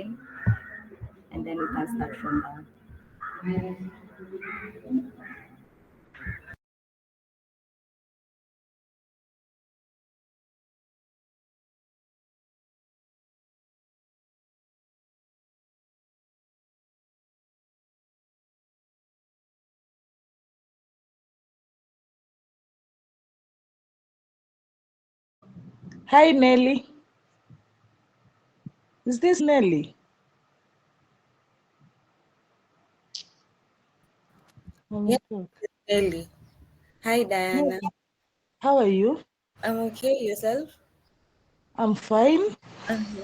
join, and then we can start from there. Hi, Nelly. Is this Nelly? Yeah, Nelly. Hi, Diana. How are you? I'm okay. Yourself? I'm fine.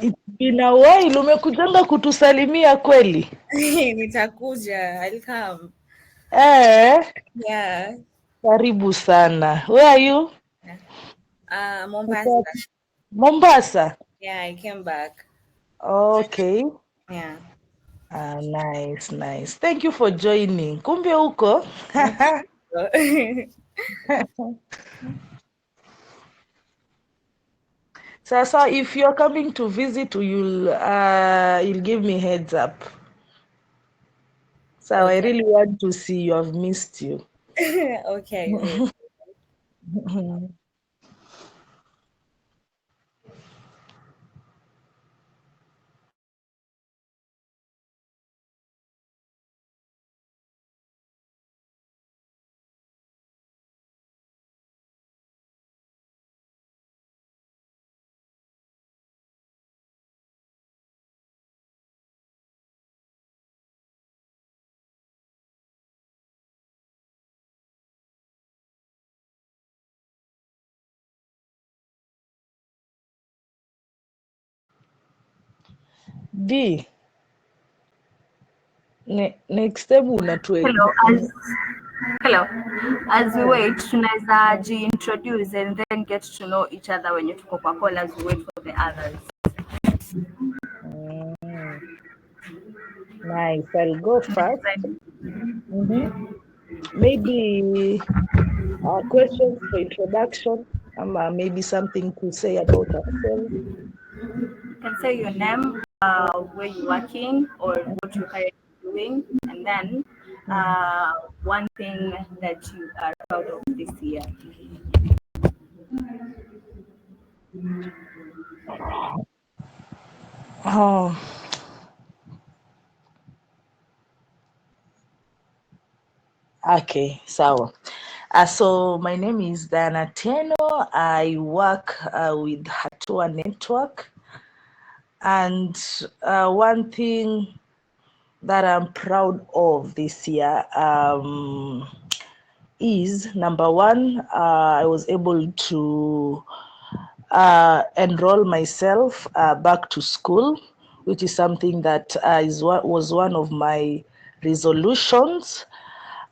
It's been a while. Umekujanga kutusalimia kweli? Nitakuja. I'll come. Yeah. Karibu sana. Where are you? Mombasa. Mombasa. Yeah, I came back. Okay. Yeah. Nice. Thank you for joining. Kumbe huko? So if you're coming to visit, you'll give me heads up. So okay. I really want to see you. I've missed you. Okay. D. Next time Hello. As we wait, tunaweza introduce and then get to know each other when you tuko kwa call as we wait for the others. Nice. I'll go first. Maybe questions for introduction, maybe something to say about ourselves. You can say your name, where you're working, or what you're currently doing, and then one thing that you are proud of this year. Oh. Okay, so my name is Eunice Atieno. I work with Hatua Network, and one thing that I'm proud of this year is, number one, I was able to enroll myself back to school, which is something that was one of my resolutions.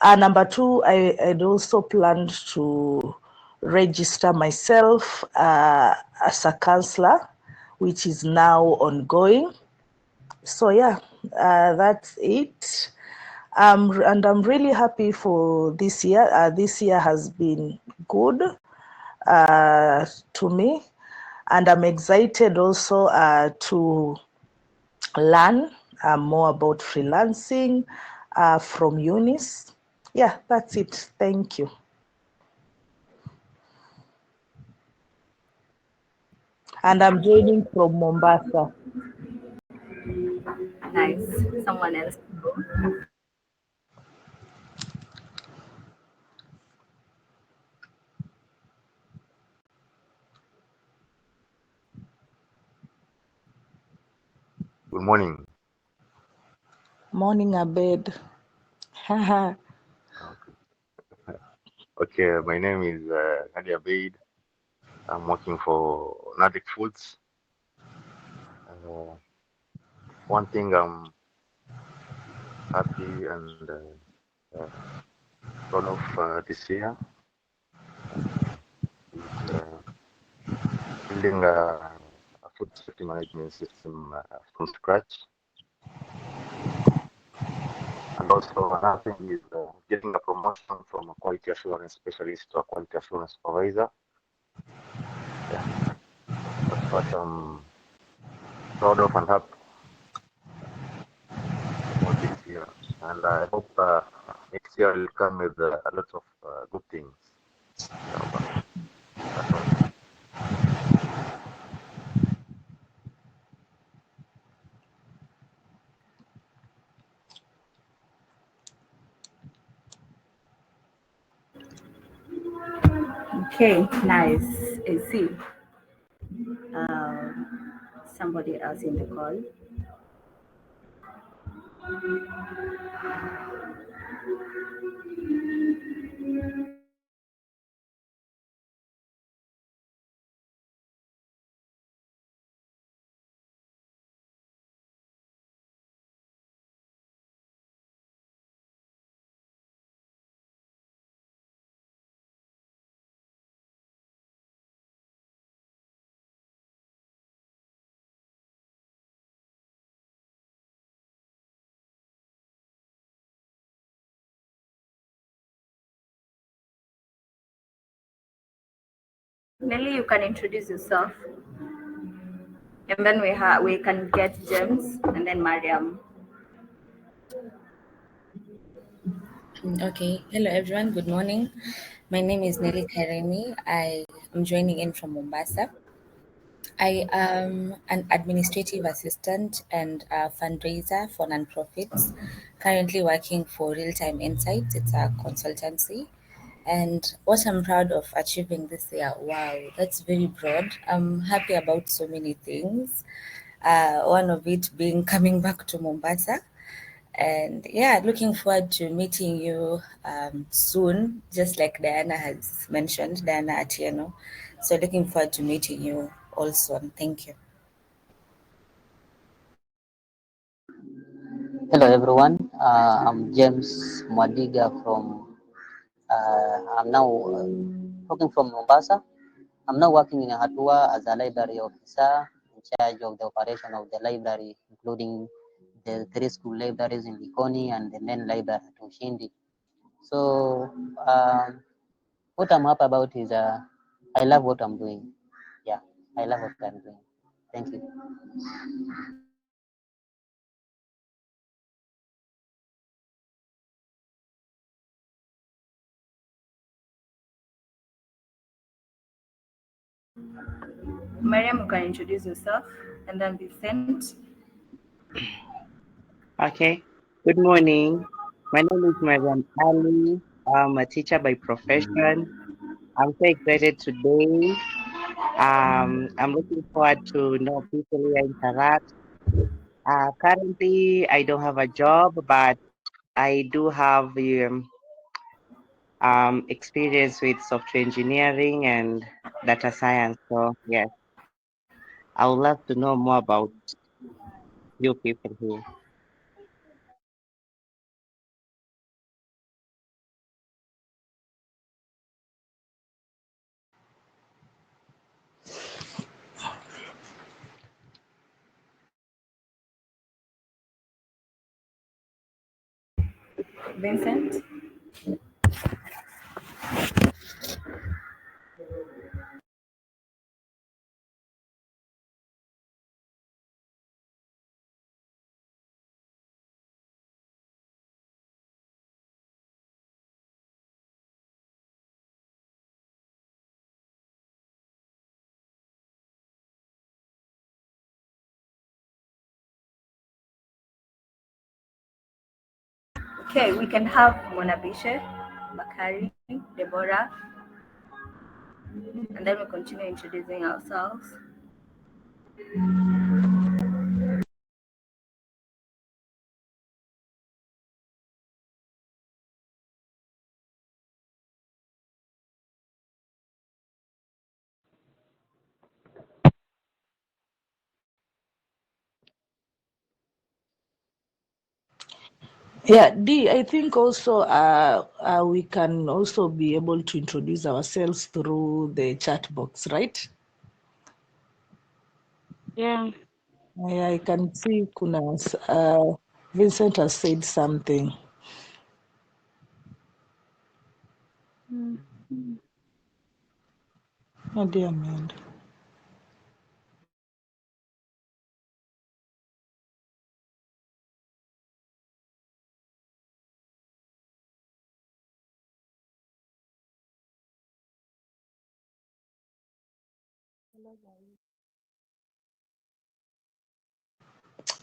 Number two, I'd also planned to register myself as a counselor, which is now ongoing. So yeah, that's it. And I'm really happy for this year. This year has been good to me, and I'm excited also to learn more about freelancing from Eunice. Yeah, that's it. Thank you. And I'm joining from Mombasa. Nice. Someone else. Good morning. Morning, Abed. Okay, my name is Hadi Abed. I'm working for Nordic Foods. One thing I'm happy and proud of this year is building a food safety management system from scratch. And also another thing is getting a promotion from a quality assurance specialist to a quality assurance supervisor. Yeah, that's what I'm proud of and happy. year, and I hope next year will come with a lot of good things. Inshallah. That's all. Okay, nice. I see. Somebody else in the call. Nelly, you can introduce yourself, and then we can get James and then Mariam. Okay. Hello, everyone. Good morning. My name is Nelly Karemi. I am joining in from Mombasa. I am an administrative assistant and a fundraiser for nonprofits, currently working for Real Time Insights. It's a consultancy. And what I'm proud of achieving this year, wow, that's very broad. I'm happy about so many things. One of it being coming back to Mombasa. And yeah, looking forward to meeting you soon, just like Diana has mentioned, Diana Atieno. So looking forward to meeting you all soon. Thank you. Hello everyone, I'm James Mwadiga from, I'm now talking from Mombasa. I'm now working in Hatua as a library officer in charge of the operation of the library, including the three school libraries in Likoni and the main library at Ushindi. So what I'm happy about is I love what I'm doing. Yeah, I love what I'm doing. Thank you. Mariam, you can introduce yourself, and then Vincent. Okay. Good morning. My name is Mariam Ali. I'm a teacher by profession. I'm so excited today. I'm looking forward to know people here interact. Currently, I don't have a job, but I do have experience with software engineering and data science. So yes, I would love to know more about you people here. Vincent. Okay, we can have Monabishe, Bakari, Deborah, and then we continue introducing ourselves. Yeah, D, I think also we can also be able to introduce ourselves through the chat box, right? Yeah. Yeah, I can see Vincent has said something. Oh dear, man.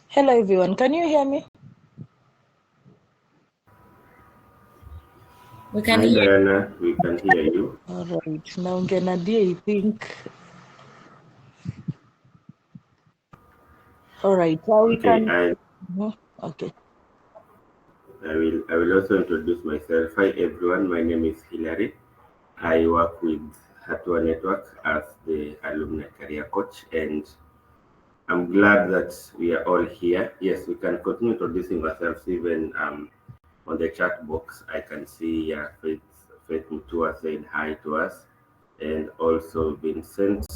Hello everyone, can you hear me? We can Hi hear. Diana, we can hear you. All right, naongea na Dia, I think. All right, so we Okay, can. I Okay. I will also introduce myself. Hi everyone, my name is Hilary. I work with Hatua Network as the alumni career coach, and I'm glad that we are all here. Yes, we can continue introducing ourselves even on the chat box. I can see Faith Mutua saying hi to us, and also Vincent.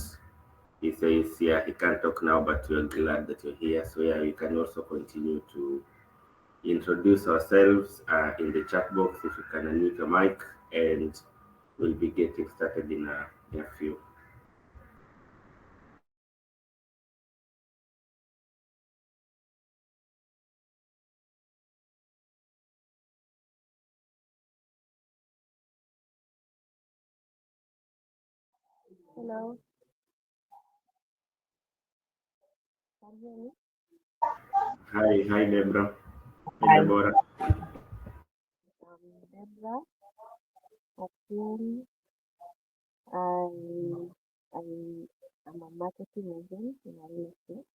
He says, yeah, he can't talk now, but we're glad that you're here. So yeah, we can also continue to introduce ourselves in the chat box if you can unmute your mic, and we'll be getting started in a few. Hello. Can you hear me? Hi, Deborah. Hi, Hi. Deborah. Deborah. Actually, I, I, I'm a marketing agent in a real estate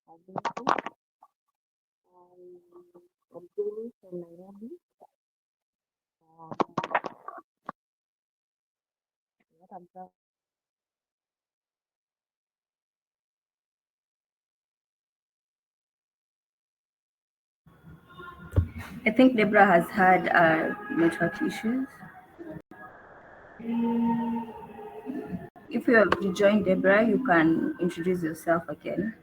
agency. I'm dealing from Nairobi. What I'm trying I think Deborah has had network issues. If you have rejoined Deborah, you can introduce yourself again.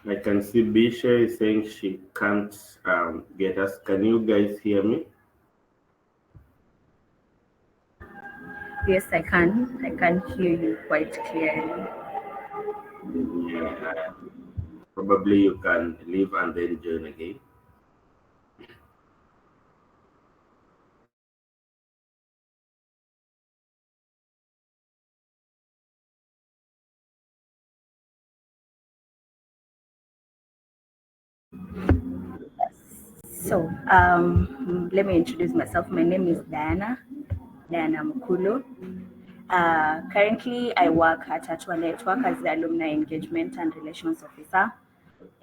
I can see Bisha is saying she can't get us. Can you guys hear me? Yes, I can. I can hear you quite clearly. Yeah, probably you can leave and then join again. So, let me introduce myself. My name is Diana Mukulu. Currently, I work at Atua Network as the Alumni Engagement and Relations Officer,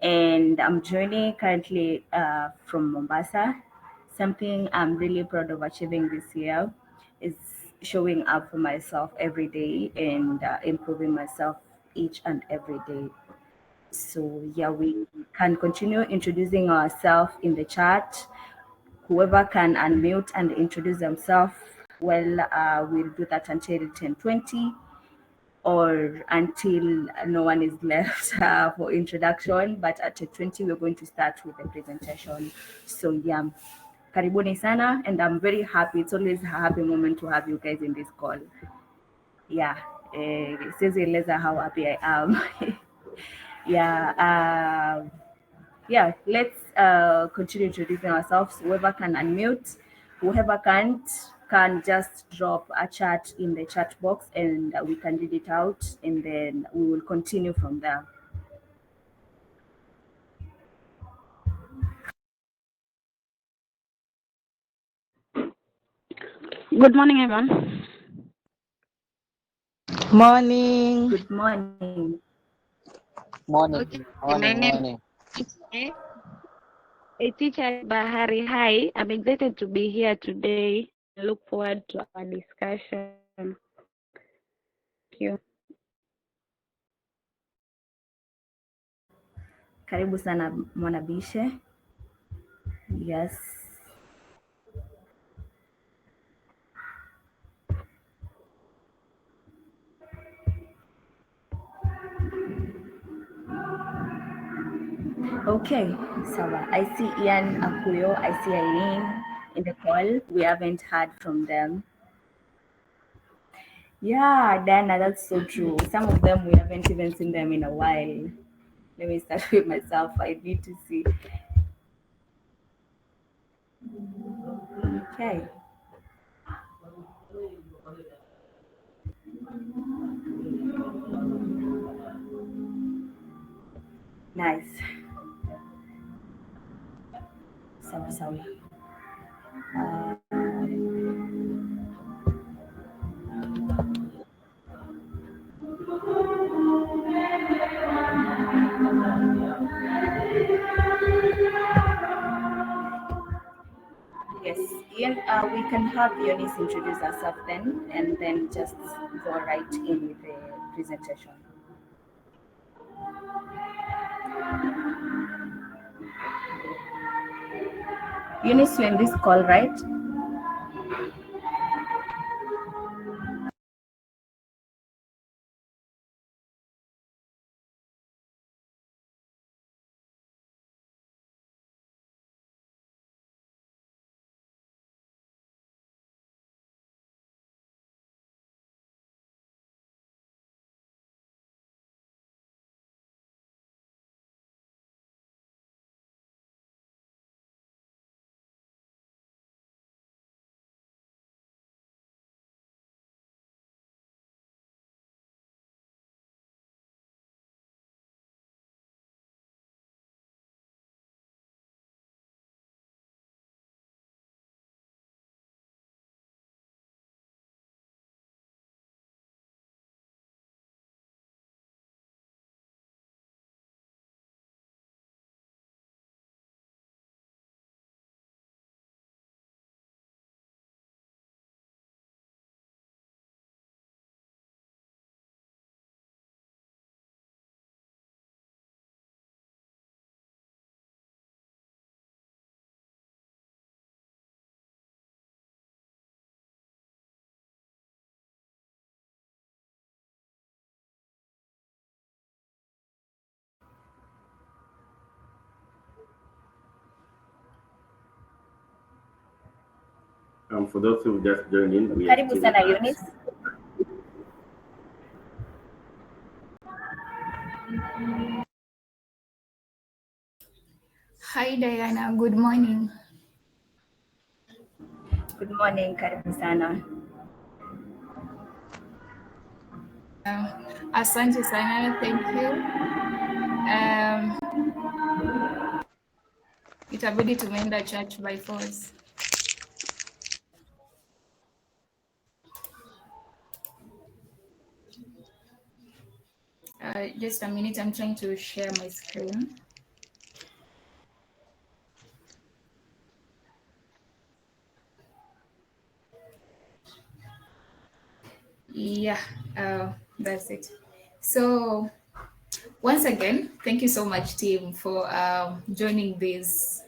and I'm joining currently from Mombasa. Something I'm really proud of achieving this year is showing up for myself every day and improving myself each and every day. So yeah, we can continue introducing ourselves in the chat. Whoever can unmute and introduce themselves, well, we'll do that until 10:20 or until no one is left for introduction. But at 10:20, we're going to start with the presentation. So yeah, karibuni sana, and I'm very happy. It's always a happy moment to have you guys in this call. Yeah, siwezi how happy I am. Yeah. Yeah, let's continue introducing ourselves. Whoever can unmute, whoever can't can just drop a chat in the chat box and we can read it out and then we will continue from there. Good morning, everyone. Morning. Good morning. Morning, Okay, my morning, name morning. is a teacher at Bahari High. I'm excited to be here today. I look forward to our discussion. Thank you. Karibu sana Mwanabishe. Yes. Okay, so I see Ian Akuyo, I see Irene in the call. We haven't heard from them. Yeah, Dana, that's so true. Some of them we haven't even seen them in a while. Let me start with myself. I need to see. Okay. Nice. Sawa sawa. Yes, Ian, we can have Eunice introduce herself then, and then just go right in with the presentation. Eunice, you're in this call, right? For those who just joined in, we are Karibu still sana at Eunice. Hi Diana, good morning. Good morning, karibu sana. Asante sana, thank you. Itabidi tumeenda church by force. Just a minute, I'm trying to share my screen. Yeah, that's it. So once again, thank you so much, team, for joining this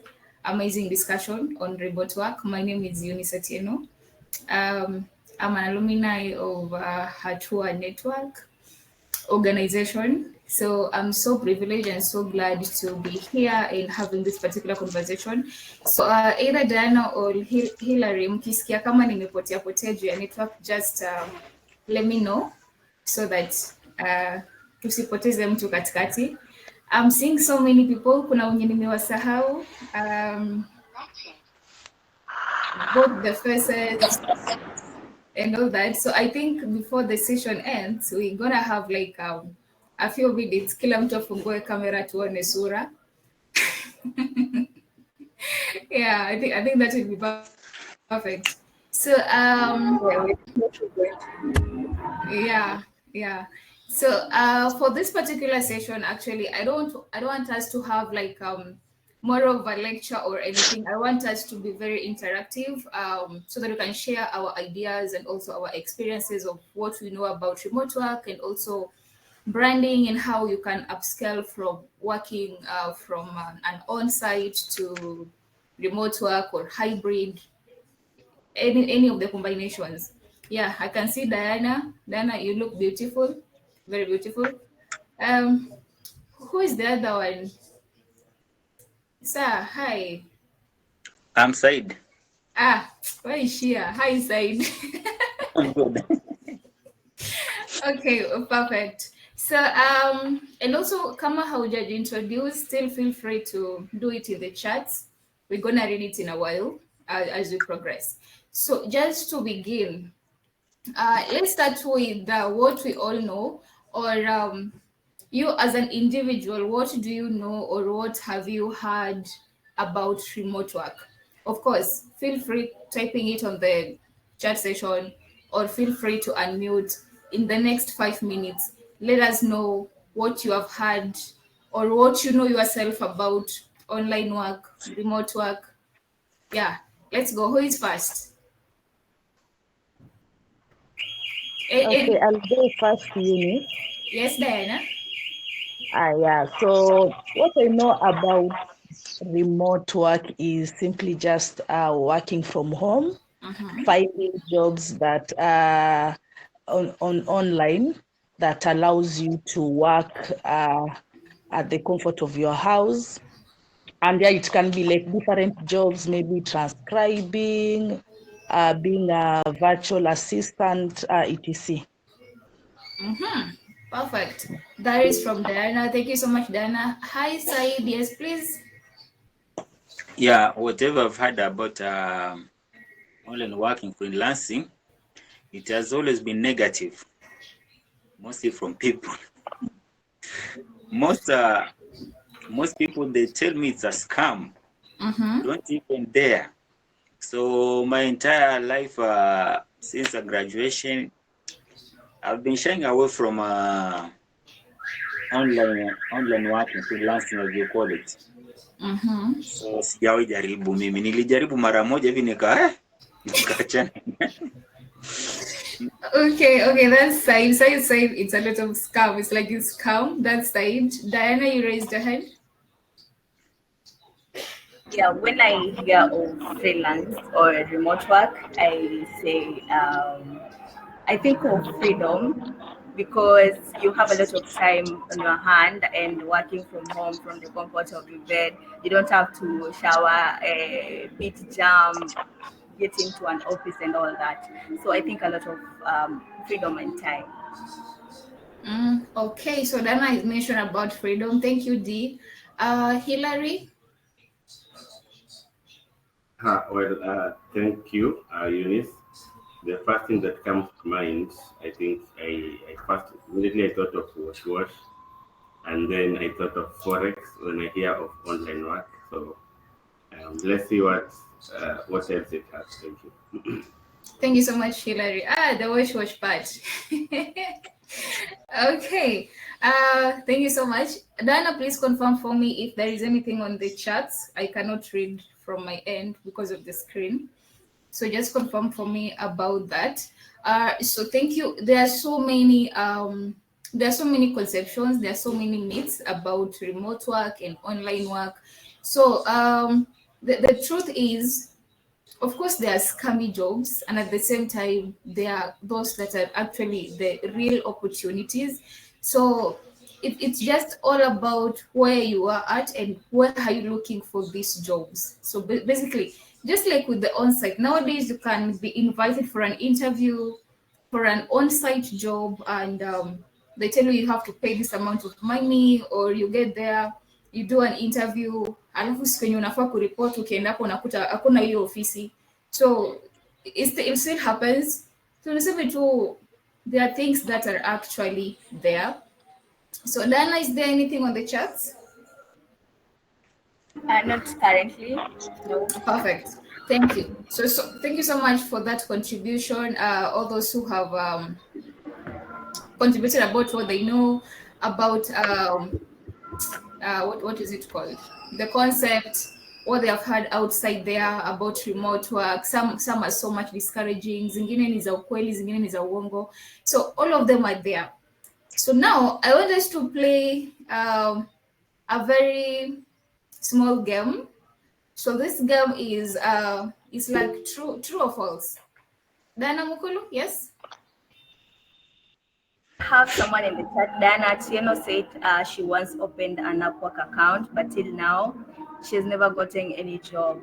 amazing discussion on remote work. My name is Eunice Atieno. I'm an alumni of Hatua Network organization. So I'm so privileged and so glad to be here and having this particular conversation. So either Diana or Hillary, mkisikia kama nimepotea potea juu ya network, just let me know so that tusipoteze mtu katikati. I'm seeing so many people, kuna wenye nimewasahau, both the faces and all that. So I think before the session ends, we're gonna have like a few minutes, kila mtu afungue kamera tuone sura. Yeah, I think that would be perfect. So yeah. So for this particular session, actually, I don't want us to have like more of a lecture or anything. I want us to be very interactive, so that we can share our ideas and also our experiences of what we know about remote work and also branding and how you can upscale from working from an on-site to remote work or hybrid, any of the combinations. Yeah, I can see Diana. Diana, you look beautiful, very beautiful. Who is the other one? Sir, hi. I'm Said. Where is she? Hi, Said. I'm good. Okay, perfect. So, and also, kama haujaji introduce, still feel free to do it in the chats. We're gonna read it in a while as we progress. So, just to begin, let's start with what we all know, or you as an individual, what do you know or what have you heard about remote work? Of course, feel free typing it on the chat session or feel free to unmute in the next 5 minutes. Let us know what you have heard or what you know yourself about online work, remote work. Yeah, let's go. Who is first? Okay, I'll go first, Eunice. Yes, Diana. Yeah. So what I know about remote work is simply just working from home, finding jobs that are on online that allows you to work at the comfort of your house. And yeah, it can be like different jobs, maybe transcribing, being a virtual assistant, etc. Perfect. That is from Diana. Thank you so much, Diana. Hi, Said. Yes, please. Yeah, whatever I've heard about online working, freelancing, it has always been negative, mostly from people. Most people, they tell me it's a scam. Don't even dare. So my entire life, since graduation, I've been shying away from online working, freelancing as you call it. So sijawahi jaribu mimi. Nilijaribu mara moja hivi nikaachana. Okay, that's Said. Said it's a lot of scam. It's like it's scam. That's Said. Diana, you raised your hand. Yeah, when I hear of freelance or remote work, I say I think of freedom because you have a lot of time on your hand and working from home from the comfort of your bed. You don't have to shower, beat jam, getting to an office and all that. So I think a lot of freedom and time. Okay, so Diana is mentioned about freedom. Thank you, Dee. Hillary. Thank you, Eunice. The first thing that comes to mind, I think I first immediately I thought of wash, and then I thought of forex when I hear of online work. So let's see what else it has. Thank you. Thank you so much, Hillary. The wash part. Okay. Thank you so much. Diana, please confirm for me if there is anything on the chats. I cannot read from my end because of the screen. So just confirm for me about that. So thank you. There are so many conceptions, there are so many myths about remote work and online work. So the truth is, of course, there are scammy jobs, and at the same time, there are those that are actually the real opportunities. So it's just all about where you are at and where are you looking for these jobs. So basically, just like with the on-site, nowadays you can be invited for an interview for an on-site job, and they tell you have to pay this amount of money, or you get there, you do an interview, alafu siku yenye unafaa kuripoti ukienda hapo unakuta hakuna hiyo ofisi. So it still happens. So niseme tu, there are things that are actually there. So Diana, is there anything on the charts? Not currently, no. Perfect. Thank you. So thank you so much for that contribution. All those who have contributed about what they know about what is it called? The concept, what they have heard outside there about remote work. Some are so much discouraging. Zingine ni za ukweli, zingine ni za uongo. So all of them are there. So now I want us to play a very small game. So this game is like true or false. Dana Mukulu, yes? Have someone in the chat. Diana Atieno said she once opened an Upwork account, but till now she's never gotten any job.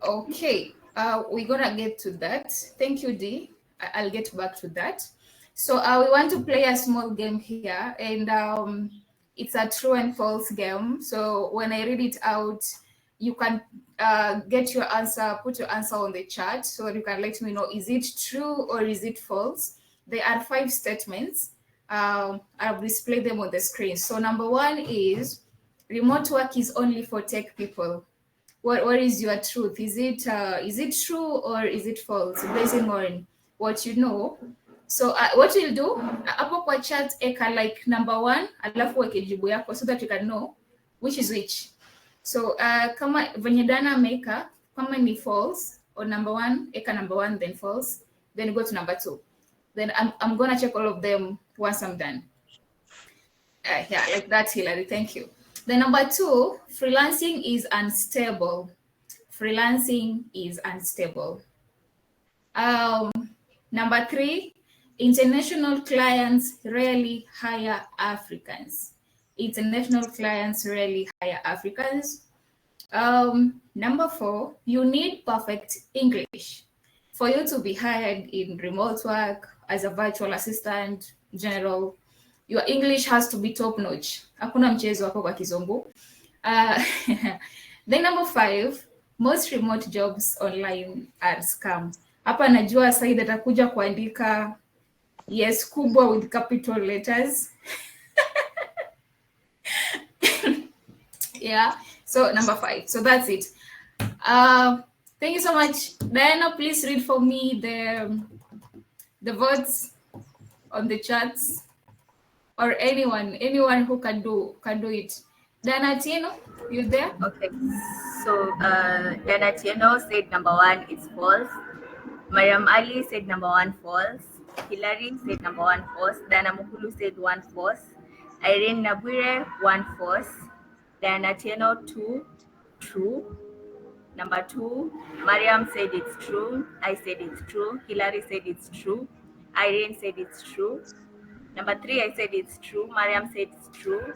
Okay, we're gonna get to that. Thank you, Dee. I'll get back to that. So we want to play a small game here, and it's a true and false game. So when I read it out, you can get your answer, put your answer on the chat so that you can let me know, is it true or is it false? There are 5 statements. I'll display them on the screen. So number 1 is remote work is only for tech people. What is your truth? Is it true or is it false? Basing on what you know. So what you'll do hapo kwa chat eka like number 1 alafu weke jibu yako so that you can know which is which. So kama venye Dana ameweka kama ni false or number 1 eka number 1 then false, then go to number 2. Then I'm gonna check all of them once I'm done. Yeah, like that, Hilary. Thank you. Then number 2, freelancing is unstable. Freelancing is unstable. Number 3, international clients rarely hire Africans. International clients rarely hire Africans. Number 4, you need perfect English. For you to be hired in remote work as a virtual assistant, general, your English has to be top notch. Hakuna mchezo hapo kwa kizungu. Then number 5, most remote jobs online are scam. Hapa najua Said atakuja kuandika yes kubwa with capital letters. Yeah, so number 5. So that's it. Thank you so much. Diana, please read for me the votes on the chats, or anyone who can do it. Diana Atieno, you there? Okay. So Diana Atieno said number 1 is false. Mariam Ali said number 1 false. Hilary said number 1 false. Dana Mukulu said 1 false. Irene Nabwire 1 false. Diana Atieno 2 true. Number 2, Mariam said it's true. I said it's true. Hilary said it's true. Irene said it's true. Number 3, I said it's true. Mariam said it's true.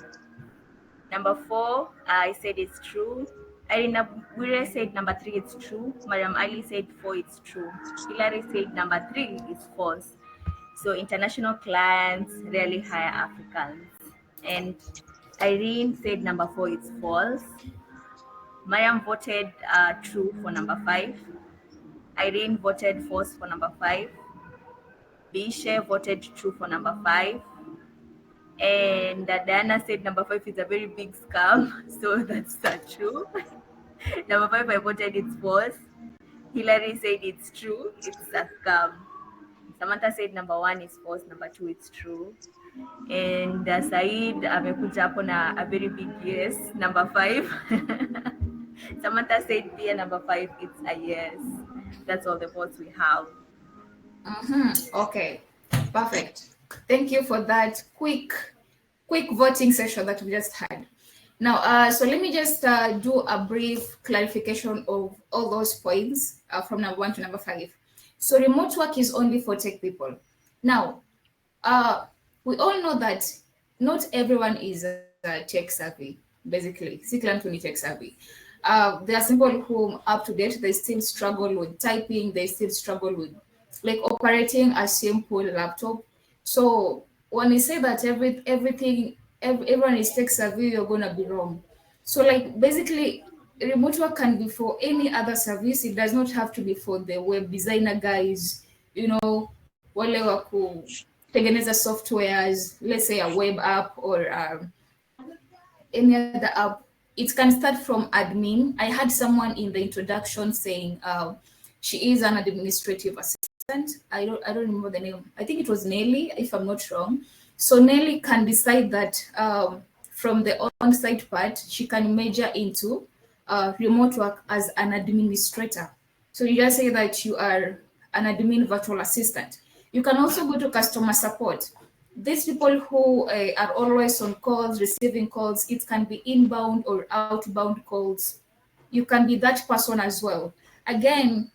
Number 4, I said it's true. Irene Nabwire said number 3 it's true. Mariam Ali said 4 it's true. Hilary said number 3 is false. So international clients rarely hire Africans. And Irene said number 4 is false. Mariam voted true for number 5. Irene voted false for number 5. Bisha voted true for number 5. And Diana said number 5 is a very big scam. So that's true. Number 5, I voted it's false. Hilary said it's true. It's a scam. Samantha said number 1 is false. Number 2 it's true. And Said amekuja hapo na a very big yes. Number 5. Samantha said yeah, number 5 it's a yes. That's all the votes we have. Okay, perfect. Thank you for that quick voting session that we just had. Now, so let me just do a brief clarification of all those points from number 1 to number 5. So remote work is only for tech people. Now, we all know that not everyone is tech savvy, basically. Tech savvy. There are people who up to date, they still struggle with typing, they still struggle with like operating a simple laptop. So when you say that everyone is tech savvy, you're gonna be wrong. So like basically remote work can be for any other service. It does not have to be for the web designer guys, wale wa kutengeneza softwares, let's say a web app or any other app. It can start from admin. I had someone in the introduction saying she is an administrative assistant. I don't remember the name. I think it was Nelly, if I'm not wrong. So Nelly can decide that from the on-site part, she can major into remote work as an administrator. So you just say that you are an admin virtual assistant. You can also go to customer support. These people who are always on calls, receiving calls, it can be inbound or outbound calls. You can be that person as well. Again,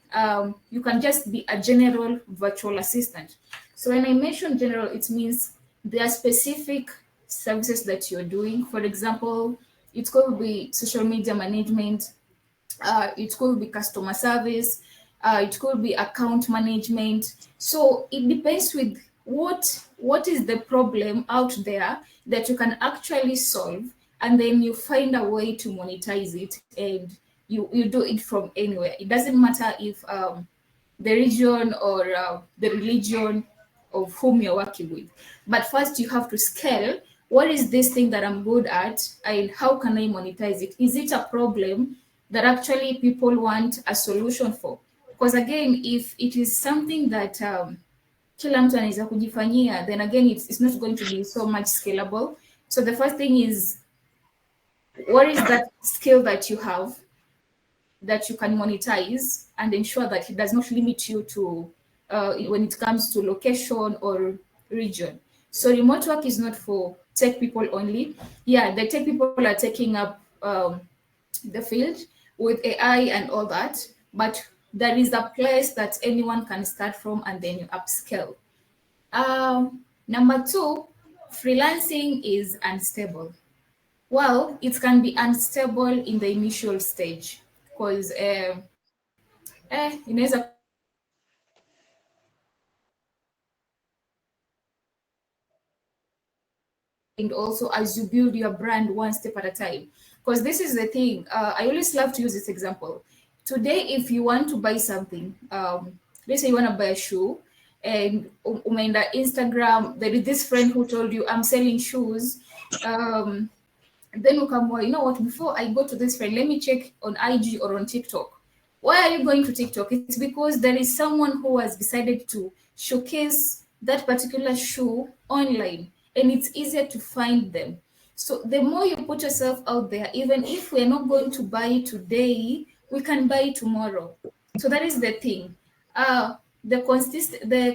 you can just be a general virtual assistant. So when I mention general, it means there are specific services that you're doing. For example, it could be social media management, it could be customer service, it could be account management. So it depends with what is the problem out there that you can actually solve, and then you find a way to monetize it, and you do it from anywhere. It doesn't matter if the region or the religion of whom you're working with. But first you have to scale. What is this thing that I'm good at, and how can I monetize it? Is it a problem that actually people want a solution for? Because again, if it is something that kila mtu anaweza kujifanyia, then again it's not going to be so much scalable. So the first thing is, what is that skill that you have that you can monetize and ensure that it does not limit you to when it comes to location or region. So remote work is not for tech people only. Yeah, the tech people are taking up the field with AI and all that, but there is a place that anyone can start from and then you upscale. Number two, freelancing is unstable. Well, it can be unstable in the initial stage because inaweza and also as you build your brand one step at a time. Because this is the thing, I always love to use this example. Today, if you want to buy something, let's say you want to buy a shoe, and umeenda Instagram, there is this friend who told you, I'm selling shoes. Then you come, well, you know what, before I go to this friend, let me check on IG or on TikTok. Why are you going to TikTok? It's because there is someone who has decided to showcase that particular shoe online, and it's easier to find them. So the more you put yourself out there, even if we're not going to buy it today, we can buy it tomorrow. So that is the thing. The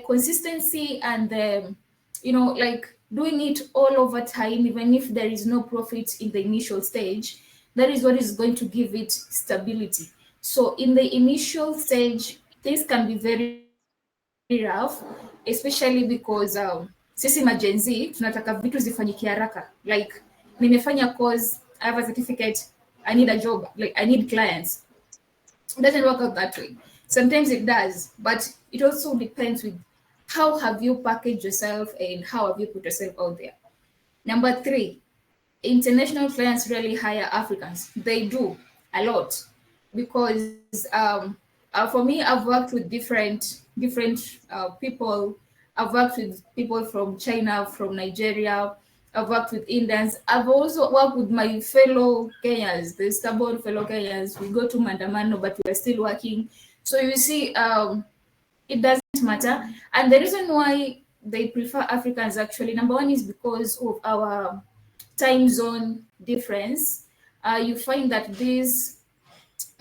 consistency and the, like doing it all over time, even if there is no profit in the initial stage, that is what is going to give it stability. So in the initial stage, things can be very rough, especially because sisi ma Gen Z tunataka vitu zifanyike haraka. Like nimefanya course, I have a certificate, I need a job, like I need clients. It doesn't work out that way. Sometimes it does, but it also depends with how have you packaged yourself and how have you put yourself out there. Number three, international clients really hire Africans. They do a lot because for me, I've worked with different people. I've worked with people from China, from Nigeria. I've worked with Indians. I've also worked with my fellow Kenyans, the stubborn fellow Kenyans. We go to Mandamano, but we're still working. So you see, it doesn't matter. And the reason why they prefer Africans, actually, number one is because of our time zone difference. You find that these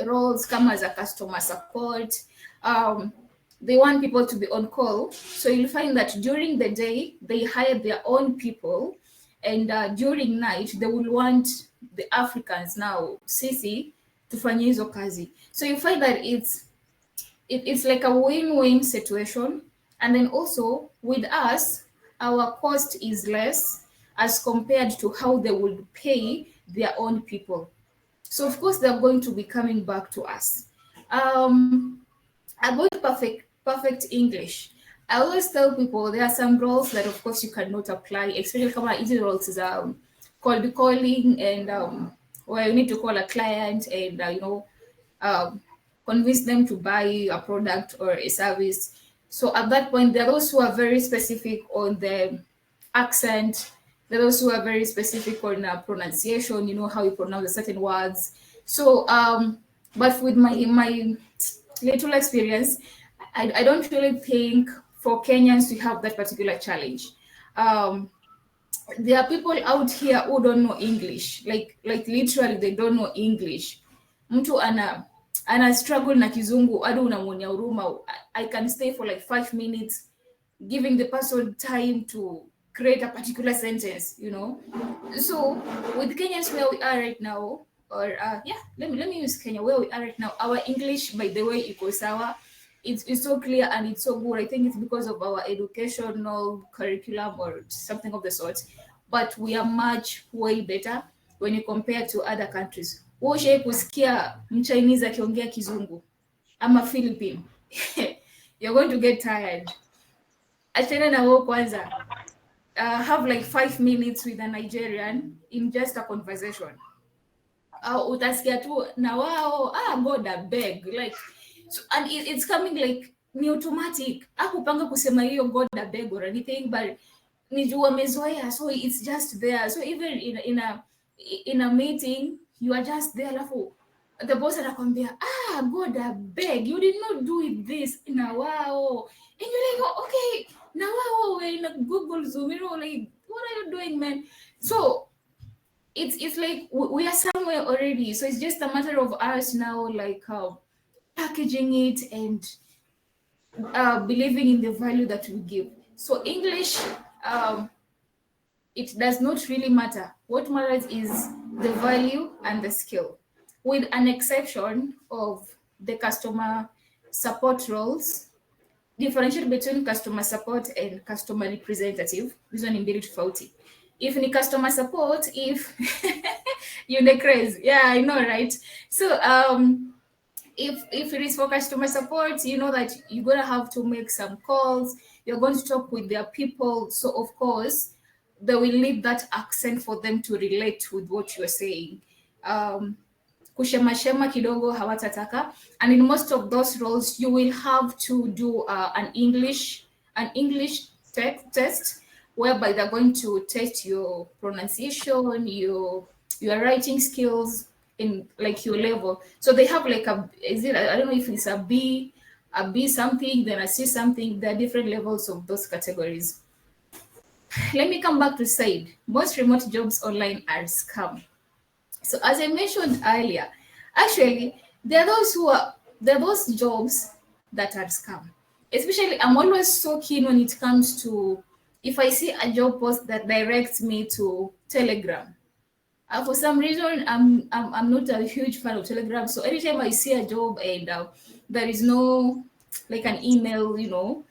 roles come as a customer support. They want people to be on call. So you'll find that during the day, they hire their own people. And during night, they will want the Africans now, sisi, tufanye hizo kazi. So you find that it's like a win-win situation. And then also with us, our cost is less as compared to how they would pay their own people. So of course they're going to be coming back to us. About perfect English. I always tell people there are some roles that of course you cannot apply, especially kama easy roles is cold calling and where you need to call a client and convince them to buy a product or a service. So at that point, there are those who are very specific on the accent. There are those who are very specific on pronunciation, how you pronounce certain words. So, but with my little experience, I don't really think for Kenyans to have that particular challenge. There are people out here who don't know English, like literally they don't know English. Mtu ana struggle na kizungu hadi unamwonea huruma. I can stay for like 5 minutes giving the person time to create a particular sentence, So with Kenyans where we are right now, or let me use Kenya where we are right now. Our English, by the way, iko sawa. It's so clear and it's so good. I think it's because of our educational curriculum or something of the sort. But we are much way better when you compare to other countries. Ushai kusikia Mchinese akiongea kizungu ama Philippine? You're going to get tired. achana na wao kwanza. Have like 5 minutes with a Nigerian in just a conversation. Utasikia tu na wao, God beg, like, so, and it's coming like ni automatic. Akupanga kusema hiyo God beg or anything, but ni juu wamezoea, so it's just there. So even in a meeting, you are just there, alafu the boss anakwambia, God beg, you did not do it this na wao, and you're like, oh, okay, na wao, we're in a Google Zoom, you know, like, what are you doing, man? So it's like we are somewhere already, so it's just a matter of us now, like packaging it and believing in the value that we give. So English, it does not really matter. What matters is the value and the skill, with an exception of the customer support roles. Differentiate between customer support and customer representative. This one in mbili tofauti. If ni customer support, if you're crazy, yeah, I know, right? So if it is for customer support, you know that you're gonna have to make some calls, you're going to talk with their people, so of course they will need that accent for them to relate with what you're saying. Kushema kidogo hawatataka, and in most of those roles you will have to do an English test, whereby they're going to test your pronunciation, your writing skills in like your level. So they have like I don't know if it's a B something, then a C something. There are different levels of those categories. Let me come back to Said. Most remote jobs online are scam. So as I mentioned earlier, actually there are those jobs that are scam. Especially, I'm always so keen when it comes to, if I see a job post that directs me to Telegram. For some reason, I'm not a huge fan of Telegram. So anytime I see a job and there is no like an email, you know,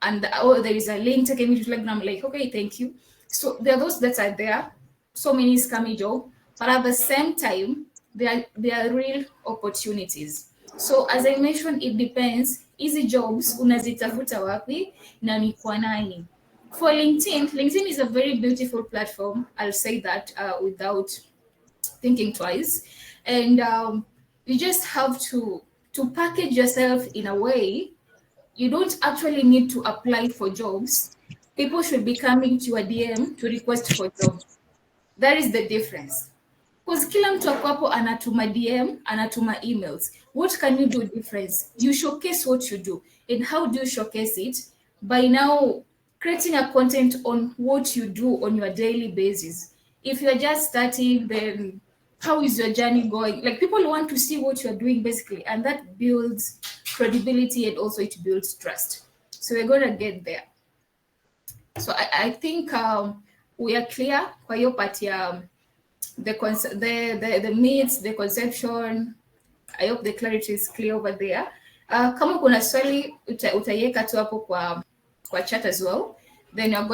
and there is a link taking me to Telegram, I'm like, okay, thank you. So there are those that are there, so many scammy jobs, but at the same time, they are real opportunities. So as I mentioned, it depends. Easy jobs unazitafuta wapi na ni kwa nani. For LinkedIn is a very beautiful platform. I'll say that without thinking twice. And you just have to package yourself in a way. You don't actually need to apply for jobs. People should be coming to your DM to request for jobs. That is the difference. Because kila mtu hapo anatuma DM, anatuma emails. What can you do difference? You showcase what you do. And how do you showcase it? By now creating a content on what you do on your daily basis. If you're just starting, then how is your journey going? Like, people want to see what you're doing basically, and that builds credibility and also it builds trust. So we're going to get there. So I think we are clear kwa hiyo part ya the myths, the conception. I hope the clarity is clear over there. Kama kuna swali utaiweka tu hapo kwa chat as well. Then we're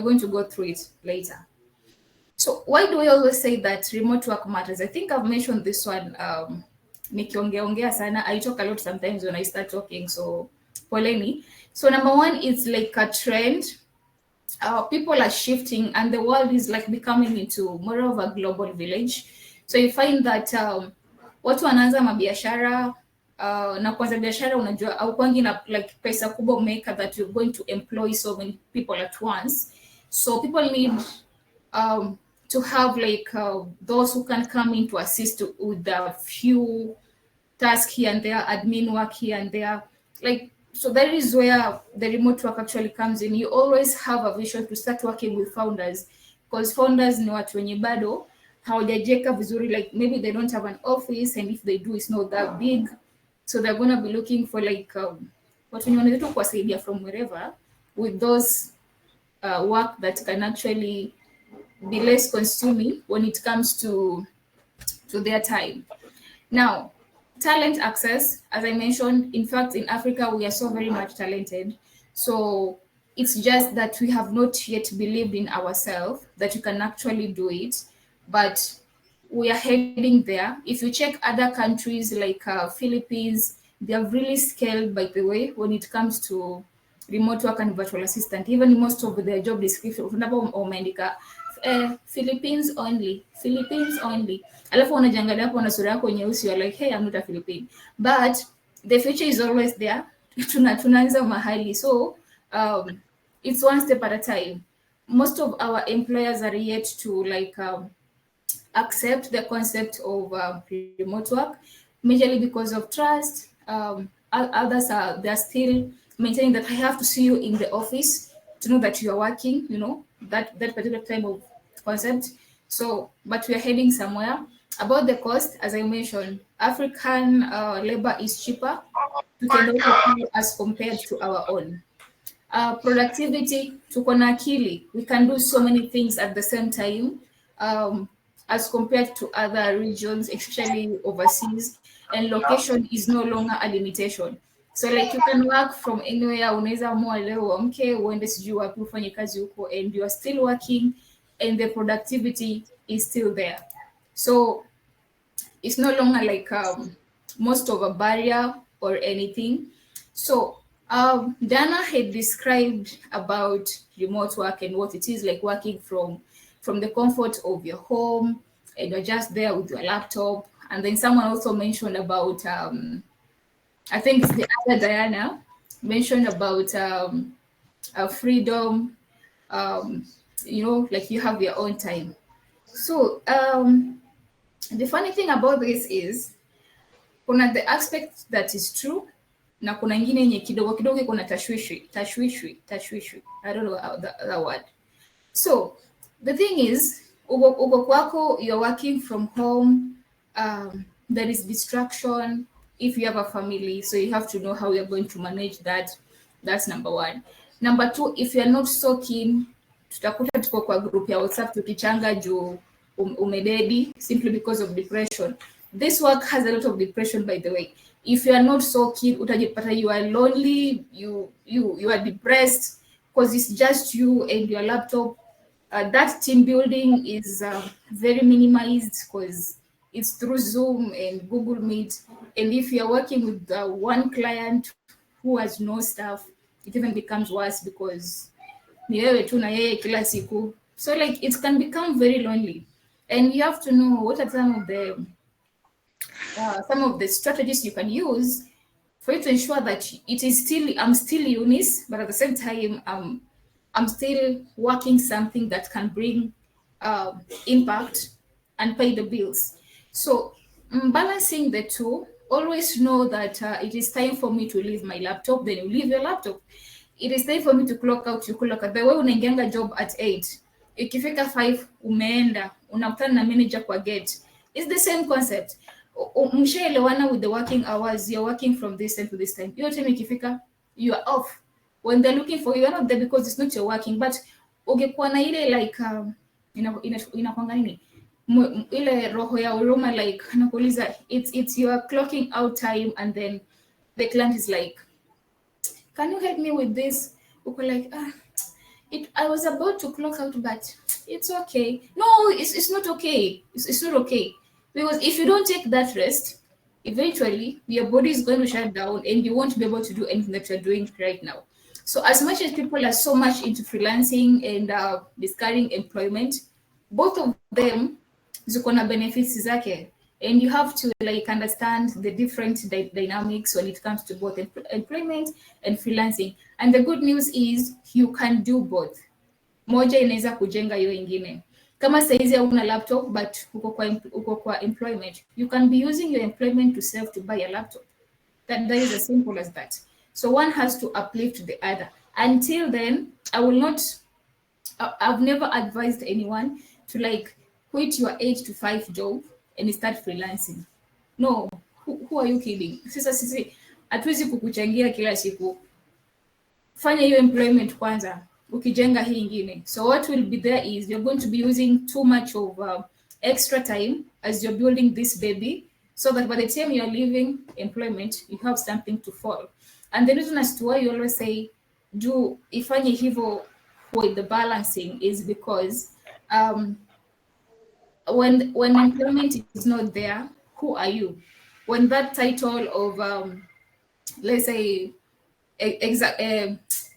going to go through it later. So why do we always say that remote work matters? I think I've mentioned this one. Nikiongea sana. I talk a lot sometimes when I start talking. So poleni. So number one, it's like a trend. People are shifting and the world is like becoming into more of a global village. So you find that watu wanaanza mabiashara na kwanza biashara unajua au kwangi na like pesa kubwa umeka that you're going to employ so many people at once. So people need to have like those who can come in to assist with a few tasks here and there, admin work here and there. Like, so that is where the remote work actually comes in. You always have a vision to start working with founders, because founders ni watu wenye bado hawajajeka vizuri, like maybe they don't have an office, and if they do, it's not that big. So they're going to be looking for like watu wenye wanaweza tu kuwasaidia from wherever with those work that can actually be less consuming when it comes to their time. Now, talent access, as I mentioned, in fact, in Africa, we are so very much talented. So it's just that we have not yet believed in ourselves that you can actually do it. But we are heading there. If you check other countries like Philippines, they are really scaled, by the way, when it comes to remote work and virtual assistant. Even most of their job description umeandika Philippines only, Philippines only. Alafu unajangalia hapo na sura yako nyeusi, you're like, hey, I'm not a Philippine. But the future is always there. Tunaanza mahali. So it's one step at a time. Most of our employers are yet to accept the concept of remote work, majorly because of trust. Others they're still maintaining that I have to see you in the office to know that you are working, that particular type of concept. So, but we are heading somewhere. About the cost, as I mentioned, African labor is cheaper to Kenya as compared to our own. Productivity, tuko na akili. We can do so many things at the same time as compared to other regions, especially overseas. And location is no longer a limitation. So like you can work from anywhere. Unaweza amua leo uamke uende sijui wapi ufanye kazi huko, and you are still working and the productivity is still there. So it's no longer like most of a barrier or anything. So Dana had described about remote work and what it is like working from the comfort of your home, and you're just there with your laptop. And then someone also mentioned about I think it's the other Diana mentioned about freedom, like you have your own time. So the funny thing about this is kuna the aspect that is true na kuna ingine yenye kidogo kidogo kuna tashwishwi. I don't know that word. So the thing is, uko kwako, you're working from home. There is distraction if you have a family, so you have to know how you're going to manage that. That's number one. Number two, if you're not so keen, tutakuta tuko kwa group ya WhatsApp tukichanga juu umededi simply because of depression. This work has a lot of depression, by the way. If you are not so keen, utajipata you are lonely, you are depressed because it's just you and your laptop. That team building is very minimized because it's through Zoom and Google Meet. And if you're working with one client who has no staff, it even becomes worse because ni wewe tu na yeye kila siku. So like it can become very lonely. And you have to know what are some of the strategies you can use for you to ensure that it is still, I'm still Eunice, but at the same time, I'm still working something that can bring impact and pay the bills. So balancing the two, always know that it is time for me to leave my laptop, then you leave your laptop. It is time for me to clock out, you clock out. The way unaingianga job at 8, ikifika 5 umeenda, unakutana na manager kwa gate. It's the same concept. Mshaelewana with the working hours, you're working from this time to this time. Your time ikifika, you are off. When they're looking for you, you're not there because it's not your working. But ungekuwa na ile like inakwanga nini? Ile roho ya huruma, like anakuuliza it's your clocking out time, and then the client is like, can you help me with this? Uko like, I was about to clock out, but it's okay. No, it's not okay. It's not okay. Because if you don't take that rest, eventually your body is going to shut down and you won't be able to do anything that you're doing right now. So as much as people are so much into freelancing and discarding employment, both of them ziko na benefits zake. And you have to like understand the different dynamics when it comes to both employment and freelancing. And the good news is you can do both. Moja inaweza kujenga hiyo ingine. Kama saizi hauna laptop but uko kwa employment, you can be using your employment to save to buy a laptop. That is as simple as that. So one has to uplift the other. Until then, I've never advised anyone to like quit your 8 to 5 job and start freelancing. No, who are you kidding? Sisi hatuwezi kukuchangia kila siku. Fanya hiyo employment kwanza, ukijenga hii ingine. So what will be there is you're going to be using too much of extra time as you're building this baby, so that by the time you're leaving employment, you have something to fall. And the reason as to why you always say, do ifanye hivyo with the balancing is because when employment is not there, who are you? When that title of let's say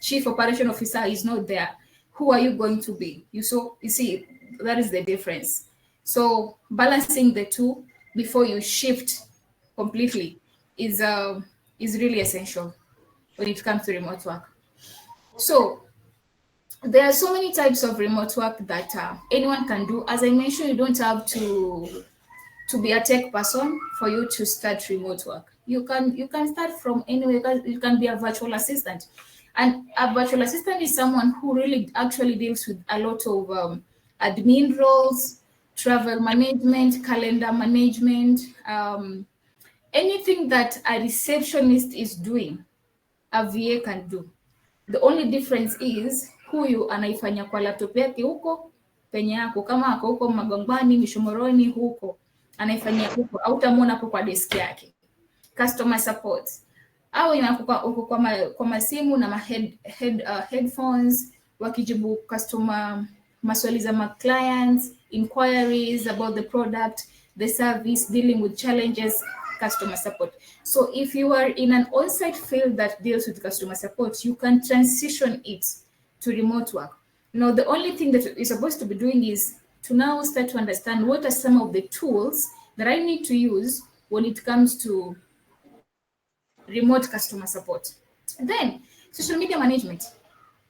chief operation officer is not there, who are you going to be? You see, that is the difference. So balancing the two before you shift completely is really essential when it comes to remote work. So there are so many types of remote work that anyone can do. As I mentioned, you don't have to be a tech person for you to start remote work. You can start from anywhere. You can be a virtual assistant, and a virtual assistant is someone who really actually deals with a lot of admin roles, travel management, calendar management, anything that a receptionist is doing, a VA can do. The only difference is huyu anaifanya kwa laptop yake huko penye yako, kama ako huko Magongwani, Mishomoroni, huko anaifanyia huko, au utamwona hapo kwa desk yake. Customer support au inakuwa huko kwa masimu na headphones wakijibu customer maswali za ma clients, inquiries about the product, the service, dealing with challenges, customer support. So if you are in an on-site field that deals with customer support, you can transition it to remote work. Now, the only thing that you're supposed to be doing is to now start to understand what are some of the tools that I need to use when it comes to remote customer support. Then, social media management.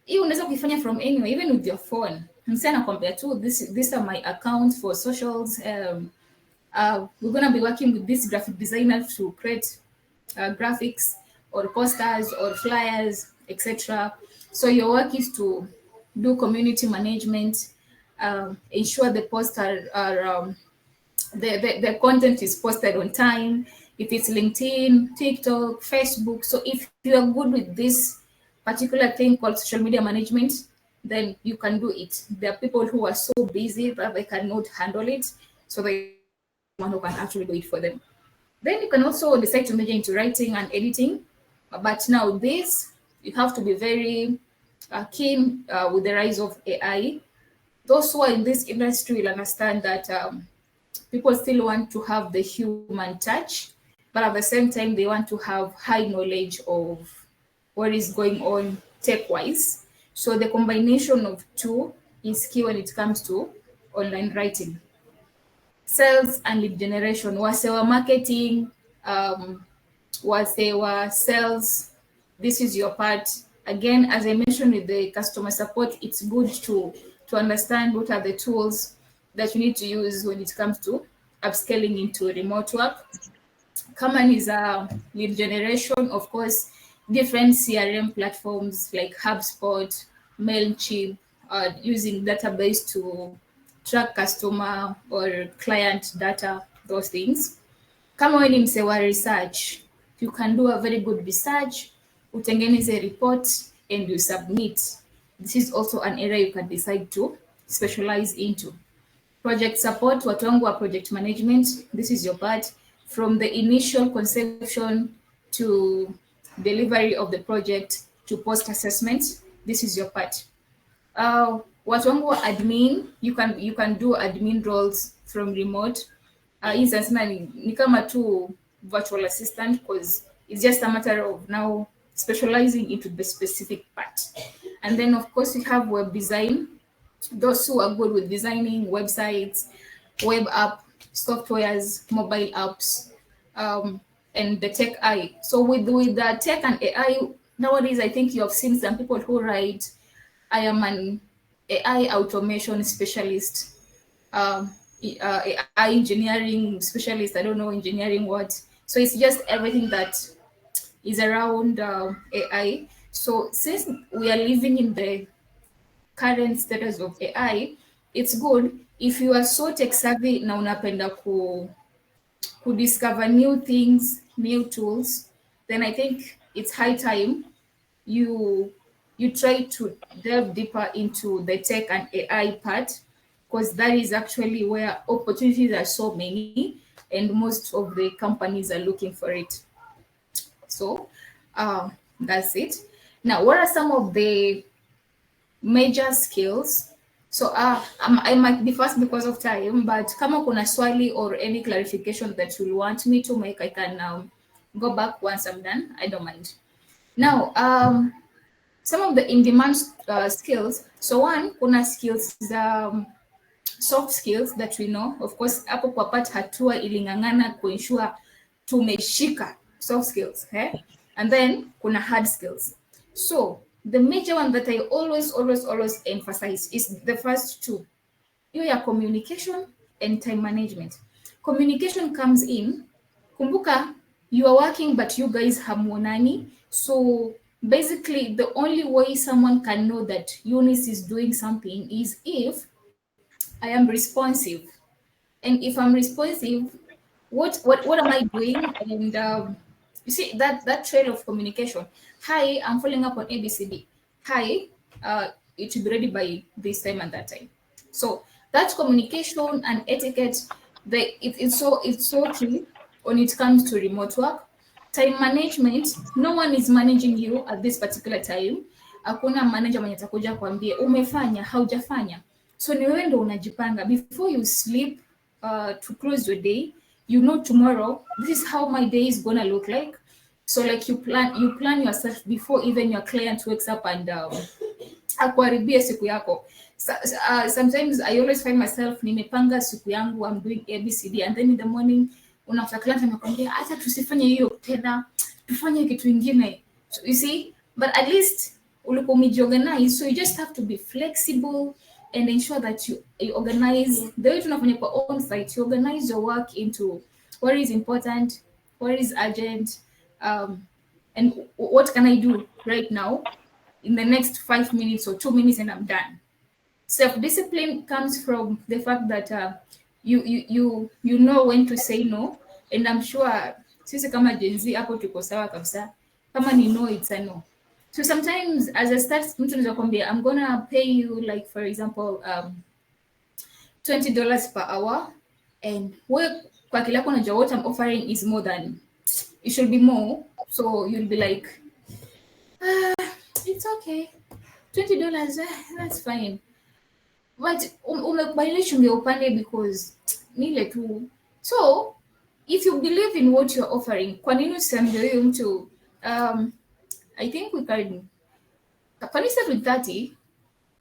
Hii unaweza kuifanya from anywhere, even with your phone. Msana compare to these are my accounts for socials. We're going to be working with this graphic designer to create graphics or posters or flyers, etc. So your work is to do community management, ensure the posts are the content is posted on time. If it's LinkedIn, TikTok, Facebook. So if you are good with this particular thing called social media management, then you can do it. There are people who are so busy that they cannot handle it. So they one who can actually do it for them. Then you can also decide to major into writing and editing. But now this, you have to be very keen with the rise of AI. Those who are in this industry will understand that people still want to have the human touch, but at the same time, they want to have high knowledge of what is going on tech-wise. So the combination of two is key when it comes to online writing. Sales and lead generation, wasewa marketing, wasewa sales, this is your part. Again, as I mentioned with the customer support, it's good to understand what are the tools that you need to use when it comes to upscaling into remote work. Common is a lead generation, of course, different CRM platforms like HubSpot, MailChimp, using database to track customer or client data, those things. Kama wewe ni mse wa research, you can do a very good research, utengeneze report and you submit. This is also an area you can decide to specialize into. Project support, watu wangu wa project management, this is your part. From the initial conception to delivery of the project to post assessment, this is your part. Watu wangu wa admin, you can do admin roles from remote. Instance ni kama tu virtual assistant, because it's just a matter of now specializing into the specific part. And then of course we have web design. Those who are good with designing websites, web app, softwares, mobile apps, and the tech AI. So with the tech and AI, nowadays I think you have seen some people who write, I am an AI automation specialist, AI engineering specialist, I don't know engineering what. So it's just everything that is around AI. So since we are living in the current status of AI, it's good if you are so tech savvy na unapenda ku discover new things, new tools, then I think it's high time you try to delve deeper into the tech and AI part, because that is actually where opportunities are so many and most of the companies are looking for it. So that's it. Now, what are some of the major skills? So I might be fast because of time, but kama kuna swali or any clarification that you want me to make, I can go back once I'm done. I don't mind. Now, some of the in-demand skills. So one, kuna skills soft skills that we know. Of course, hapo kwa part hatua ilingangana kuensure tumeshika soft skills, and then kuna hard skills. So the major one that I always emphasize is the first two. Your communication and time management. Communication comes in, kumbuka, you are working but you guys hamuonani. So basically the only way someone can know that Eunice is doing something is if I am responsive. And if I'm responsive, what am I doing? And you see that trail of communication. Hi, I'm following up on ABCD. Hi, it should be ready by this time and that time. So that communication and etiquette, it's so key when it comes to remote work. Time management, no one is managing you at this particular time. Hakuna manager mwenye atakuja kuambia umefanya, haujafanya. So ni wewe ndo unajipanga before you sleep to close your day. You know tomorrow this is how my day is gonna look like. So like you plan yourself before even your client wakes up and akuharibie siku yako. Sometimes I always find myself nimepanga siku yangu, I'm doing ABCD, and then in the morning unafuta client anakuambia acha tusifanye hiyo tena, tufanye kitu kingine. So you see, but at least ulikuwa umejiorganize, so you just have to be flexible and ensure that you organize the way tunafanya kwa on site. You organize your work into what is important, what is urgent, and what can I do right now in the next 5 minutes or 2 minutes, and I'm done. Self-discipline comes from the fact that you know when to say no, and I'm sure sisi kama Gen Z hapo tuko sawa kabisa. Kama ni no, it's a no. So sometimes as a start, mtu anaweza kwambia I'm gonna pay you like for example $20 per hour, and wewe kwa kila yako unajua what I'm offering is more than, it should be more, so you'll be like it's okay, $20, that's fine. But umekubadilisha ndio upande because nile tu. So if you believe in what you're offering, kwa nini usiambie huyo mtu I think we can start with 30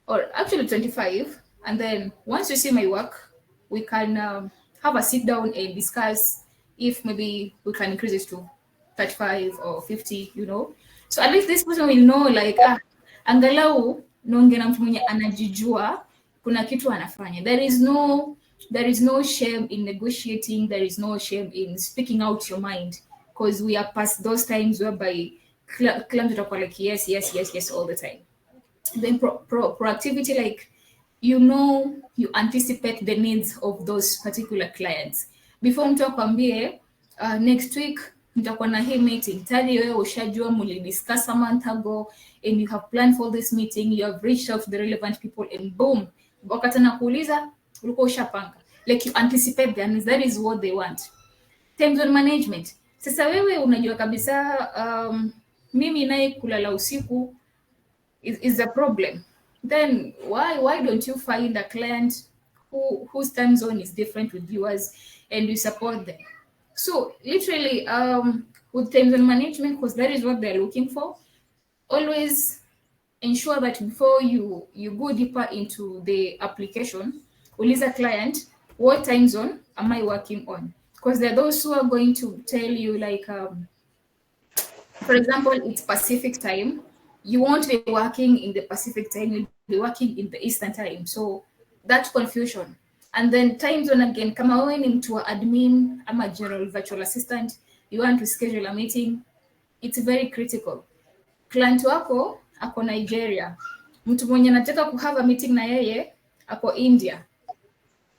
or actually 25, and then once you see my work, we can have a sit down and discuss if maybe we can increase it to 35 or 50, you know. So at least this person will know like angalau naongea na mtu mwenye anajijua kuna kitu anafanya. There is no shame in negotiating, there is no shame in speaking out your mind, because we are past those times whereby clients are like yes all the time. Then proactivity, like you anticipate the needs of those particular clients before mtu akwambie next week nitakuwa na hii meeting. Tayari wewe ushajua mlidiscuss a month ago and you have planned for this meeting, you have reached out to the relevant people, and boom, wakati nakuuliza ulikuwa ushapanga. Like you anticipate the needs, that is what they want. Time zone management, sasa wewe unajua kabisa mimi naye kulala usiku is a problem, then why don't you find a client whose time zone is different with yours and you support them? So literally with time zone management, because that is what they're looking for, always ensure that before you go deeper into the application, uliza client, what time zone am I working on? Because there are those who are going to tell you like for example, it's Pacific time. You won't be working in the Pacific time, you'll be working in the Eastern time. So that confusion. And then time zone again, kama wewe ni mtu wa admin ama general virtual assistant, you want to schedule a meeting, it's very critical. Client wako ako Nigeria, mtu mwenye anataka kuhave a meeting na yeye ako India.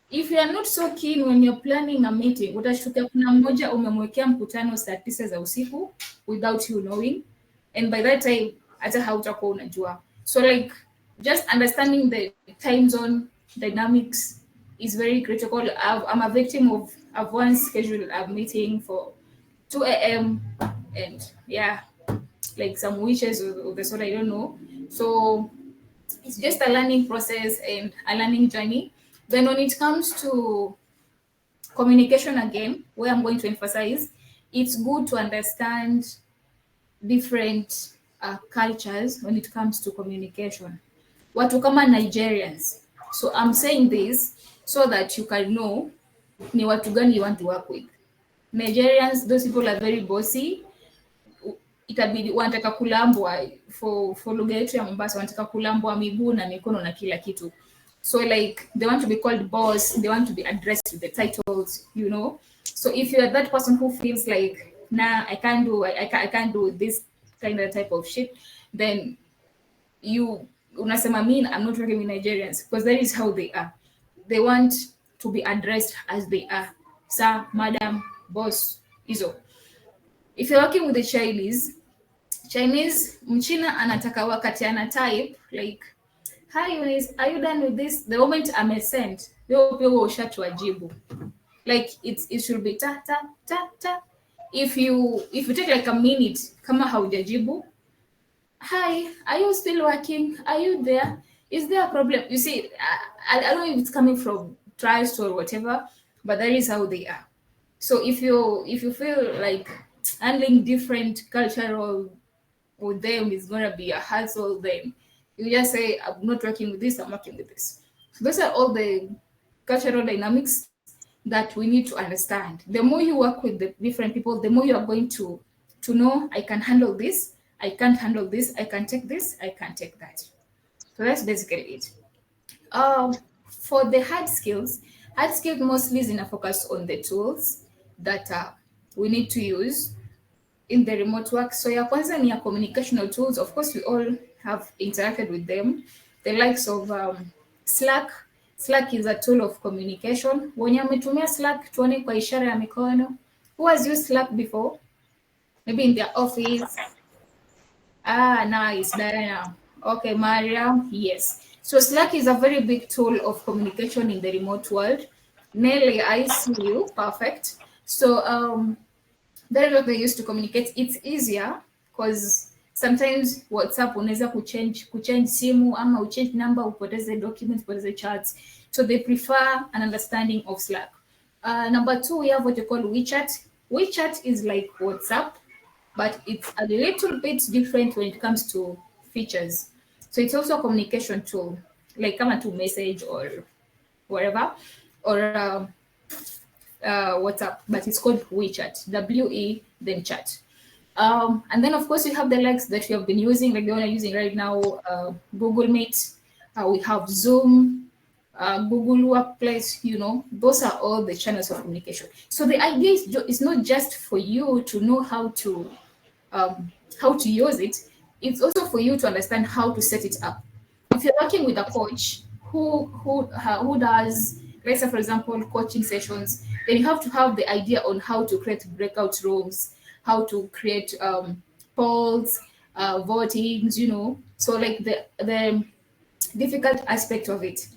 If you are not so keen when you're planning a meeting, utashtukia kuna mmoja umemwekea mkutano saa 9 za usiku without you knowing, and by that time hata hautakuwa unajua. So like just understanding the time zone dynamics is very critical. I'm a victim of I've once scheduled a meeting for 2 a.m. and yeah, like some wishes of the sort, I don't know. So it's just a learning process and a learning journey. Then when it comes to communication again, where I'm going to emphasize, it's good to understand different cultures when it comes to communication. Watu kama Nigerians. So I'm saying this so that you can know ni watu gani you want to work with. Nigerians, those people are very bossy. Itabidi wanataka kulambwa for lugha yetu ya Mombasa, wanataka kulambwa miguu na mikono na kila kitu. So like they want to be called boss, they want to be addressed with the titles, you know. So if you're that person who feels like, nah, I can't do this kind of type of shit, then you unasema mean I'm not working with Nigerians, because that is how they are. They want to be addressed as they are. Sir, madam, boss, hizo. If you're working with the Chinese, mchina anataka wakati ana type like, hi Eunice, are you done with this? The moment amesend, wewe ushajibu. Like it should be ta ta ta ta. If you take like a minute kama haujajibu, hi, are you still working? Are you there? Is there a problem? You see, I don't know if it's coming from trust or whatever, but that is how they are. So if you feel like handling different cultural with them is gonna be a hassle, then you just say, I'm not working with this, I'm working with this. So those are all the cultural dynamics that we need to understand. The more you work with the different people, the more you are going to know, I can handle this, I can't handle this, I can take this, I can't take that. So that's basically it. For the hard skills mostly is in a focus on the tools that we need to use in the remote work. So ya kwanza ni ya communicational tools. Of course, we all have interacted with them. The likes of Slack. Slack is a tool of communication. Wenye ametumia Slack tuone kwa ishara ya mikono. Who has used Slack before? Maybe in their office. Nice, Diana. Okay, Maria, yes. So Slack is a very big tool of communication in the remote world. Nelly, I see you. Perfect. So that is what they use to communicate. It's easier because sometimes WhatsApp unaweza kuchange simu ama uchange number, upoteze documents, upoteze chats. So they prefer an understanding of Slack. Number 2, we have what you call WeChat. WeChat is like WhatsApp, but it's a little bit different when it comes to features. So it's also a communication tool, like come to message or whatever, or WhatsApp, but it's called WeChat, WE, then chat. And then, of course, we have the likes that we have been using, like the one I'm using right now, Google Meet. We have Zoom, Google Workplace, you know, those are all the channels of communication. So the idea is not just for you to know how to use it, it's also for you to understand how to set it up. If you're working with a coach who does, let's say, for example, coaching sessions, then you have to have the idea on how to create breakout rooms, how to create polls, votings, you know. So like the difficult aspect of it.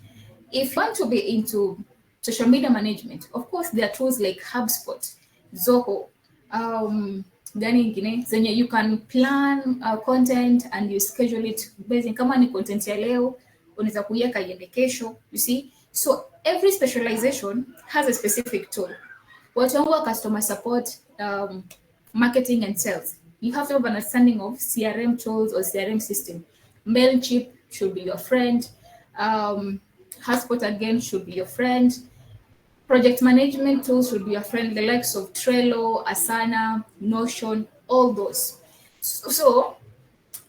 If you want to be into social media management, of course, there are tools like HubSpot, Zoho, zenye you can plan content and you schedule it based on kama ni content ya leo, unaweza kuiweka iende kesho, you see. So every specialization has a specific tool. Watu wangu wa customer support, marketing and sales, you have to have an understanding of CRM tools or CRM system. Mailchimp should be your friend. HubSpot again should be your friend. Project management tools should be your friend, the likes of Trello, Asana, Notion, all those. So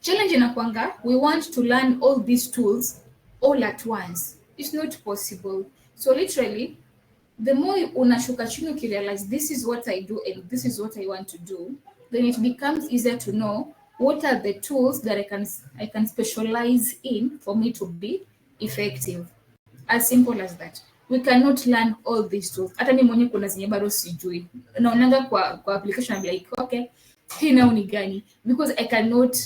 challenge inakwanga, we want to learn all these tools all at once. It's not possible. So literally, the more unashuka chini ukirealize this is what I do and this is what I want to do, then it becomes easier to know what are the tools that I can specialize in for me to be effective. As simple as that. We cannot learn all these tools. Hata mimi mwenyewe kuna zenye bado sijui. Naonanga kwa application I'm like, okay, hii nao ni gani? Because I cannot,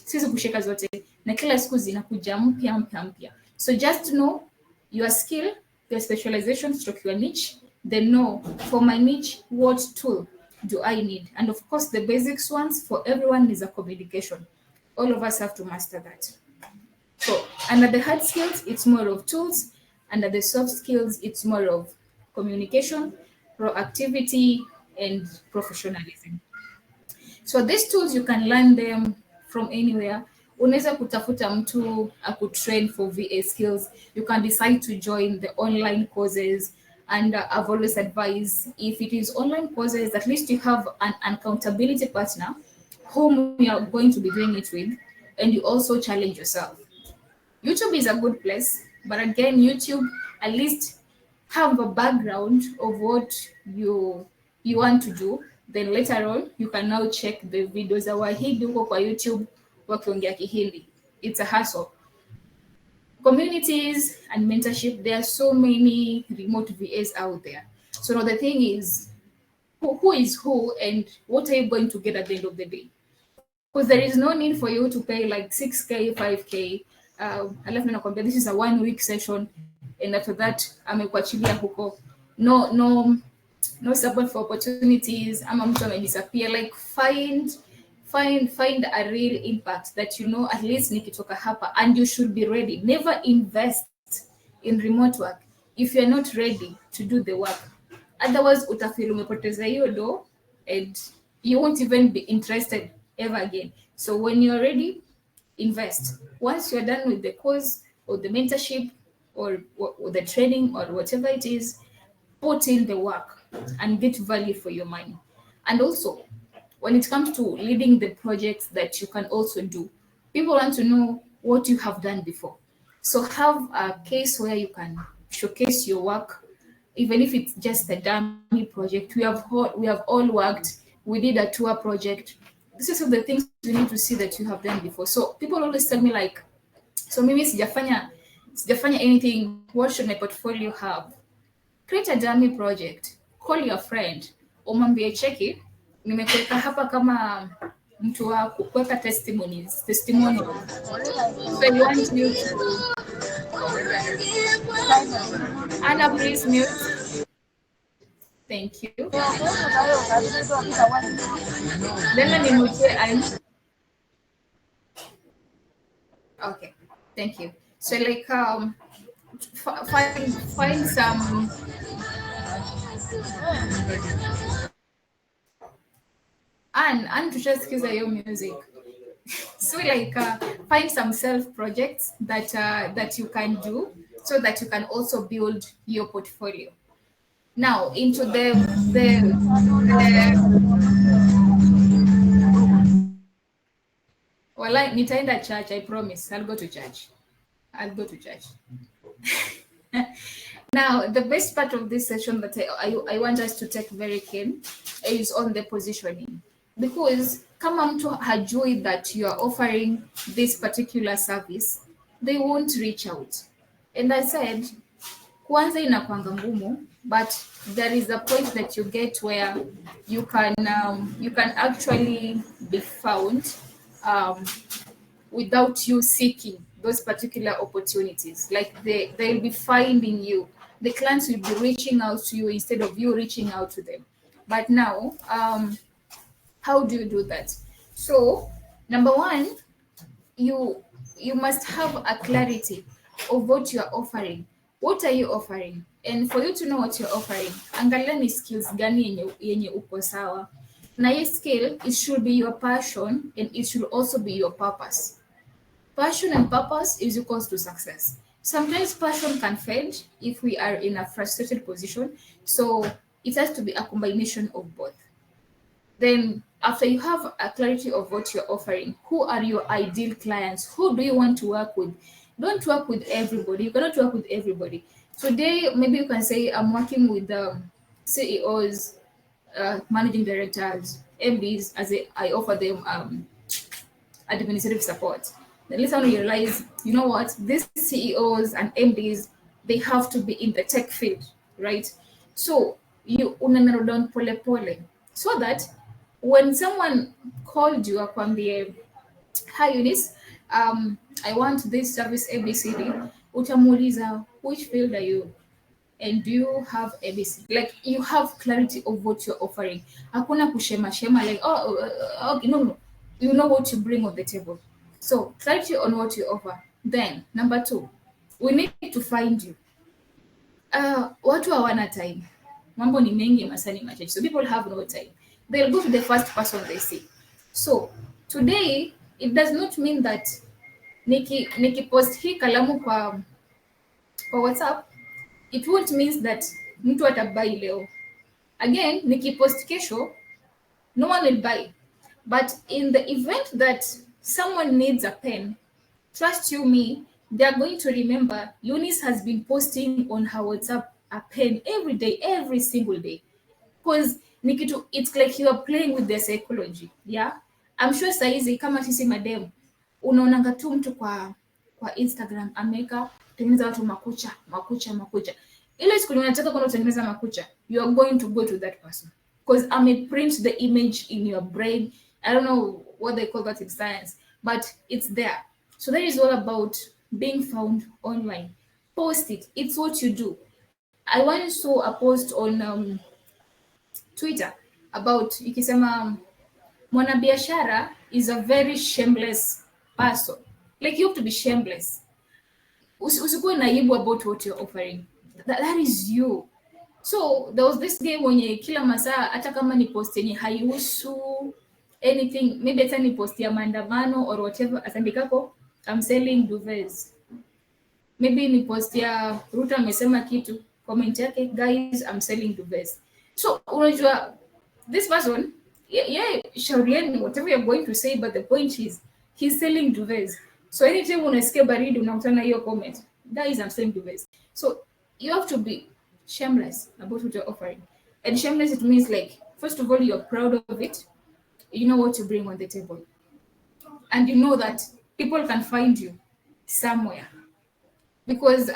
siwezi kushika zote. Na kila siku zinakuja mpya. So just know your skill, your specialization, stroke your niche, then know for my niche, what tool do I need? And of course, the basics ones for everyone is a communication. All of us have to master that. So under the hard skills, it's more of tools. Under the soft skills, it's more of communication, proactivity, and professionalism. So these tools, you can learn them from anywhere. Unaweza kutafuta mtu akutrain for VA skills. You can decide to join the online courses, and I've always advised, if it is online courses, at least you have an accountability partner whom you are going to be doing it with, and you also challenge yourself. YouTube is a good place, but again, YouTube, at least have a background of what you want to do. Then later on, you can now check the videos za Wahindi huko kwa YouTube wakiongea Kihindi. It's a hassle. Communities and mentorship, there are so many remote VAs out there. So now the thing is, who is who, and what are you going to get at the end of the day? Because there is no need for you to pay like 6K, 5K. Alafu nakwambia this is a 1 week session, and after that amekuachilia huko. No support for opportunities. Ama mtu amedisappear. Like find a real impact that you know, at least nikitoka hapa, and you should be ready. Never invest in remote work if you're not ready to do the work. Otherwise utafeel umepoteza hiyo do, and you won't even be interested ever again. So when you're ready, invest. Once you're done with the course or the mentorship or the training or whatever it is, put in the work and get value for your money. And also, when it comes to leading the projects that you can also do, people want to know what you have done before. So have a case where you can showcase your work, even if it's just a dummy project. We have all worked. We did a tour project. This is some of the things you need to see that you have done before. So people always tell me like, so mimi sijafanya anything, what should my portfolio have? Create a dummy project. Call your friend. Umwambie cheki, nimekuweka hapa kama mtu wa kuweka testimonials. So you want you to Anna, please mute. Thank you. Okay, thank you. So like find some and to just use your music. So like find some self projects that you can do, so that you can also build your portfolio. Now into the well, I nitaenda church, I promise. I'll go to church. Now, the best part of this session that I want us to take very keen is on the positioning. Because kama mtu hajui that you are offering this particular service, they won't reach out. And I said, kwanza inakuanga ngumu, but there is a point that you get where you can actually be found without you seeking those particular opportunities. Like they'll be finding you. The clients will be reaching out to you instead of you reaching out to them. But now, how do you do that? So, number one, you must have a clarity of what you are offering. What are you offering? And for you to know what you're offering, angalia ni skills gani yenye uko sawa. Na hii skill, it should be your passion, and it should also be your purpose. Passion and purpose is equals to success. Sometimes passion can fade if we are in a frustrated position. So it has to be a combination of both. Then after you have a clarity of what you're offering, who are your ideal clients? Who do you want to work with? Don't work with everybody. You cannot work with everybody. Today, maybe you can say, I'm working with CEOs, managing directors, MDs, as I offer them administrative support. Then later on you realize, you know what, these CEOs and MDs, they have to be in the tech field, right? So you unanarrow down pole pole, so that when someone called you akwambie, hi Eunice, I want this service ABCD, utamuuliza, which field are you? And do you have ABC? Like you have clarity of what you're offering. Hakuna kushema like, okay, no. You know what you bring on the table. So clarity on what you offer. Then number two, we need to find you. Watu hawana time. Mambo ni mengi, masani machache. So people have no time. They'll go to the first person they see. So today, it does not mean that nikipost hii kalamu kwa WhatsApp, it won't mean that mtu atabuy leo. Again, nikipost kesho, no one will buy. But in the event that someone needs a pen, trust you me, they are going to remember Eunice has been posting on her WhatsApp a pen every day, every single day. Because it's like you are playing with their psychology. Yeah. I'm sure saizi kama sisi madem unaonanga tu mtu kwa Instagram ameweka tengeneza watu makucha. Ile siku unataka kwenda kutengeneza makucha, you are going to go to that person because print the image in your brain. I don't know what they call that in science, but it's there. So that is all about being found online. Post it. It's what you do. I once saw a post on Twitter about ikisema mwanabiashara is a very shameless person. Like you have to be shameless. Usikuwe naibu about what you're offering. That is you. So there was this day mwenye kila masaa hata kama ni post yenye haihusu anything, maybe hata ni post ya maandamano or whatever, asandikako I'm selling duvets. Maybe ni post ya Ruto amesema kitu, comment yake guys I'm selling duvets. So unajua this person, yeah, shaurieni whatever you're going to say, but the point is he's selling duvets. So anytime unasikia baridi unakutana hiyo comment, guys I'm selling duvets. So you have to be shameless about what you're offering. And shameless, it means like, first of all, you're proud of it. You know what to bring on the table. And you know that people can find you somewhere. Because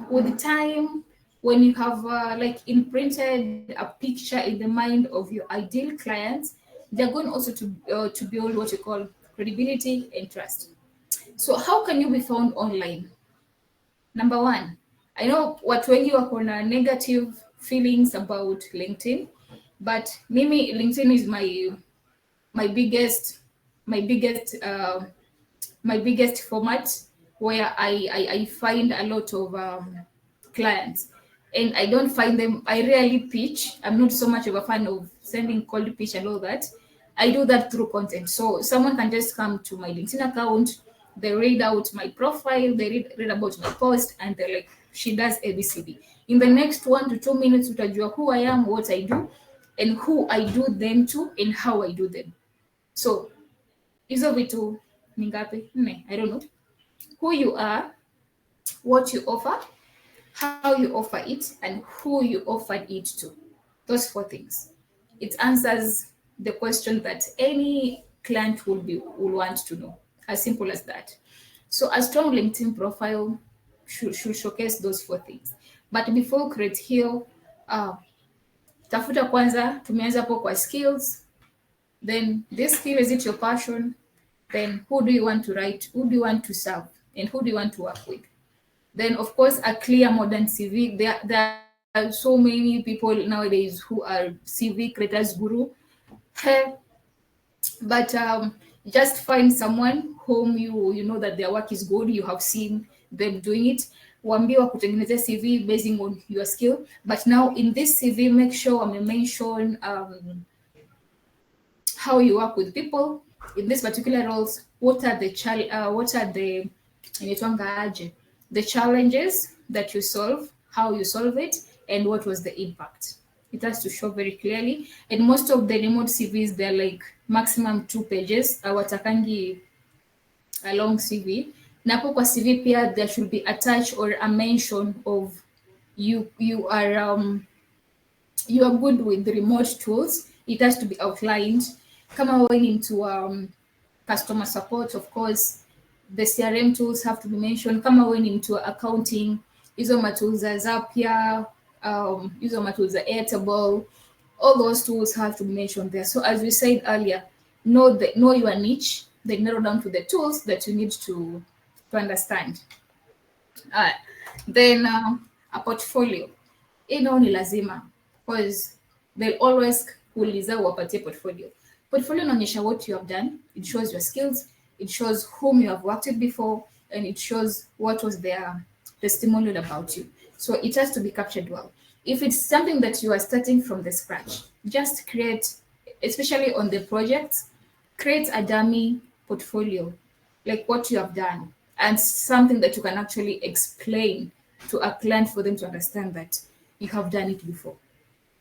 with time, when you have like imprinted a picture in the mind of your ideal clients, they're going also to build what you call credibility and trust. So how can you be found online? Number one, I know watu wengi wako na negative feelings about LinkedIn, but mimi LinkedIn is my biggest format where I find a lot of clients, and I don't find them. I rarely pitch. I'm not so much of a fan of sending cold pitch and all that. I do that through content. So someone can just come to my LinkedIn account, they read out my profile, they read about my post, and they're like, she does ABCD. In the next 1 to 2 minutes, utajua who I am, what I do, and who I do them to, and how I do them. So, hizo vitu ni ngapi? I don't know. Who you are, what you offer, how you offer it, and who you offered it to. Those 4 things. It answers the question that any client will want to know. As simple as that. So a strong LinkedIn profile should showcase those 4 things. But before create hiyo, tafuta kwanza, tumeanza hapo kwa skills. Then this skill, is it your passion? Then who do you want to write? Who do you want to serve? And who do you want to work with? Then of course a clear modern CV. There are so many people nowadays who are CV creators guru. But just find someone whom you know that their work is good, you have seen them doing it. Waambie wakutengenezea CV basing on your skill. But now in this CV, make sure I mention how you work with people in these particular roles. What are the challenges that you solve, how you solve it, and what was the impact. It has to show very clearly. And most of the remote CVs, they're like maximum 2 pages. Awatakangi a long CV. Napo kwa CV pia, there should be attached or a mention of you are good with the remote tools. It has to be outlined. Kama wewe into customer support, of course, the CRM tools have to be mentioned. Kama wewe into accounting, hizo matools za Zapier, hizo matools za Airtable, all those tools have to be mentioned there. So as we said earlier, know your niche, then narrow down to the tools that you need to understand. Then a portfolio. Ni lazima, because they'll always kuuliza wapatie portfolio. Portfolio inaonyesha what you have done. It shows your skills. It shows whom you have worked with before, and it shows what was their testimonial about you. So it has to be captured well. If it's something that you are starting from the scratch, just create, especially on the projects, create a dummy portfolio, like what you have done, and something that you can actually explain to a client for them to understand that you have done it before.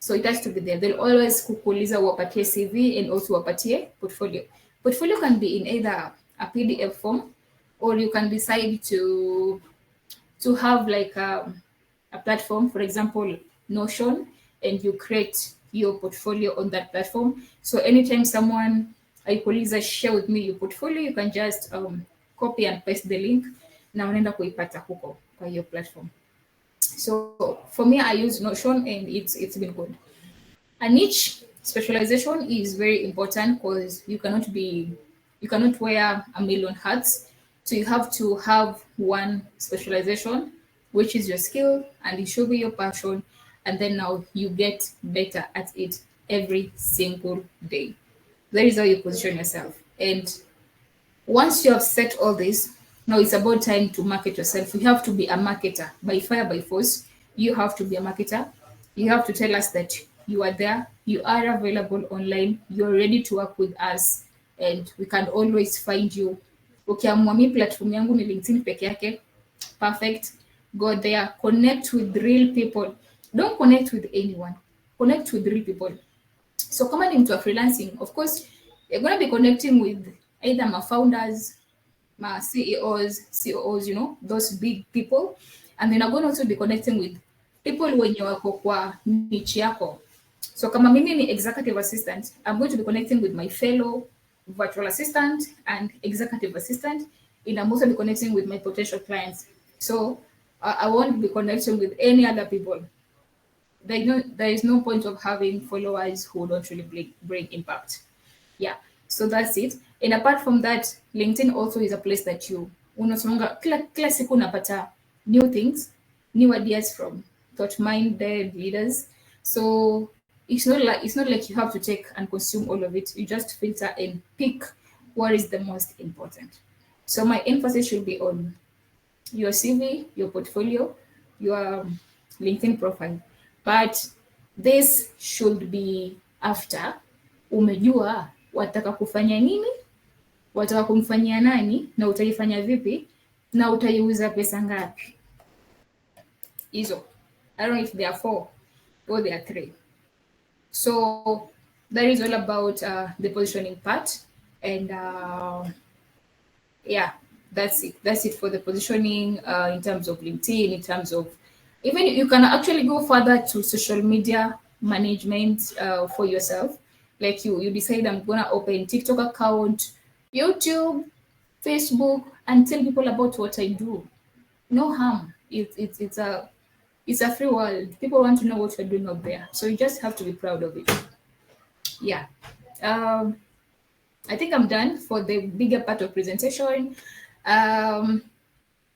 So it has to be there. They'll always kukuuliza wapatie CV and also wapatie portfolio. Portfolio can be in either a PDF form, or you can decide to have like a platform, for example, Notion, and you create your portfolio on that platform. So anytime someone aikuuliza share with me your portfolio, you can just copy and paste the link na unaenda kuipata huko kwa your platform. So for me, I use Notion and it's been good. A niche specialization is very important because you cannot wear a million hats. So you have to have one specialization, which is your skill, and it should be your passion. And then now you get better at it every single day. That is how you position yourself. And once you have set all this, now it's about time to market yourself. You have to be a marketer by fire, by force. You have to be a marketer. You have to tell us that you are there, you are available online, you're ready to work with us, and we can always find you. Ukiamua mi platform yangu ni LinkedIn peke yake, perfect. Go there, connect with real people. Don't connect with anyone. Connect with real people. So coming into a freelancing, of course, you're going to be connecting with either my founders, my CEOs, COOs, those big people. And then I'm going to also be connecting with people when you are kwa niche yako. So kama mimi ni executive assistant, I'm going to be connecting with my fellow virtual assistant and executive assistant, and I'm also be connecting with my potential clients. So I won't be connecting with any other people. There is no point of having followers who don't really bring impact. Yeah, so that's it. And apart from that, LinkedIn also is a place that you unasonga kila siku unapata new things, new ideas from thought-minded leaders. So it's not like you have to take and consume all of it. You just filter and pick what is the most important. So my emphasis should be on your CV, your portfolio, your LinkedIn profile. But this should be after umejua wataka kufanya nini, wataka kumfanyia nani, na utaifanya vipi, na utaiuza pesa ngapi. Hizo. I don't know if there are 4 or there are 3. So that is all about the positioning part. And yeah, that's it. That's it for the positioning in terms of LinkedIn, in terms of even you can actually go further to social media management for yourself. Like you decide I'm gonna open TikTok account, YouTube, Facebook, and tell people about what I do. No harm. It's a free world. People want to know what you're doing out there. So you just have to be proud of it. Yeah. I think I'm done for the bigger part of presentation.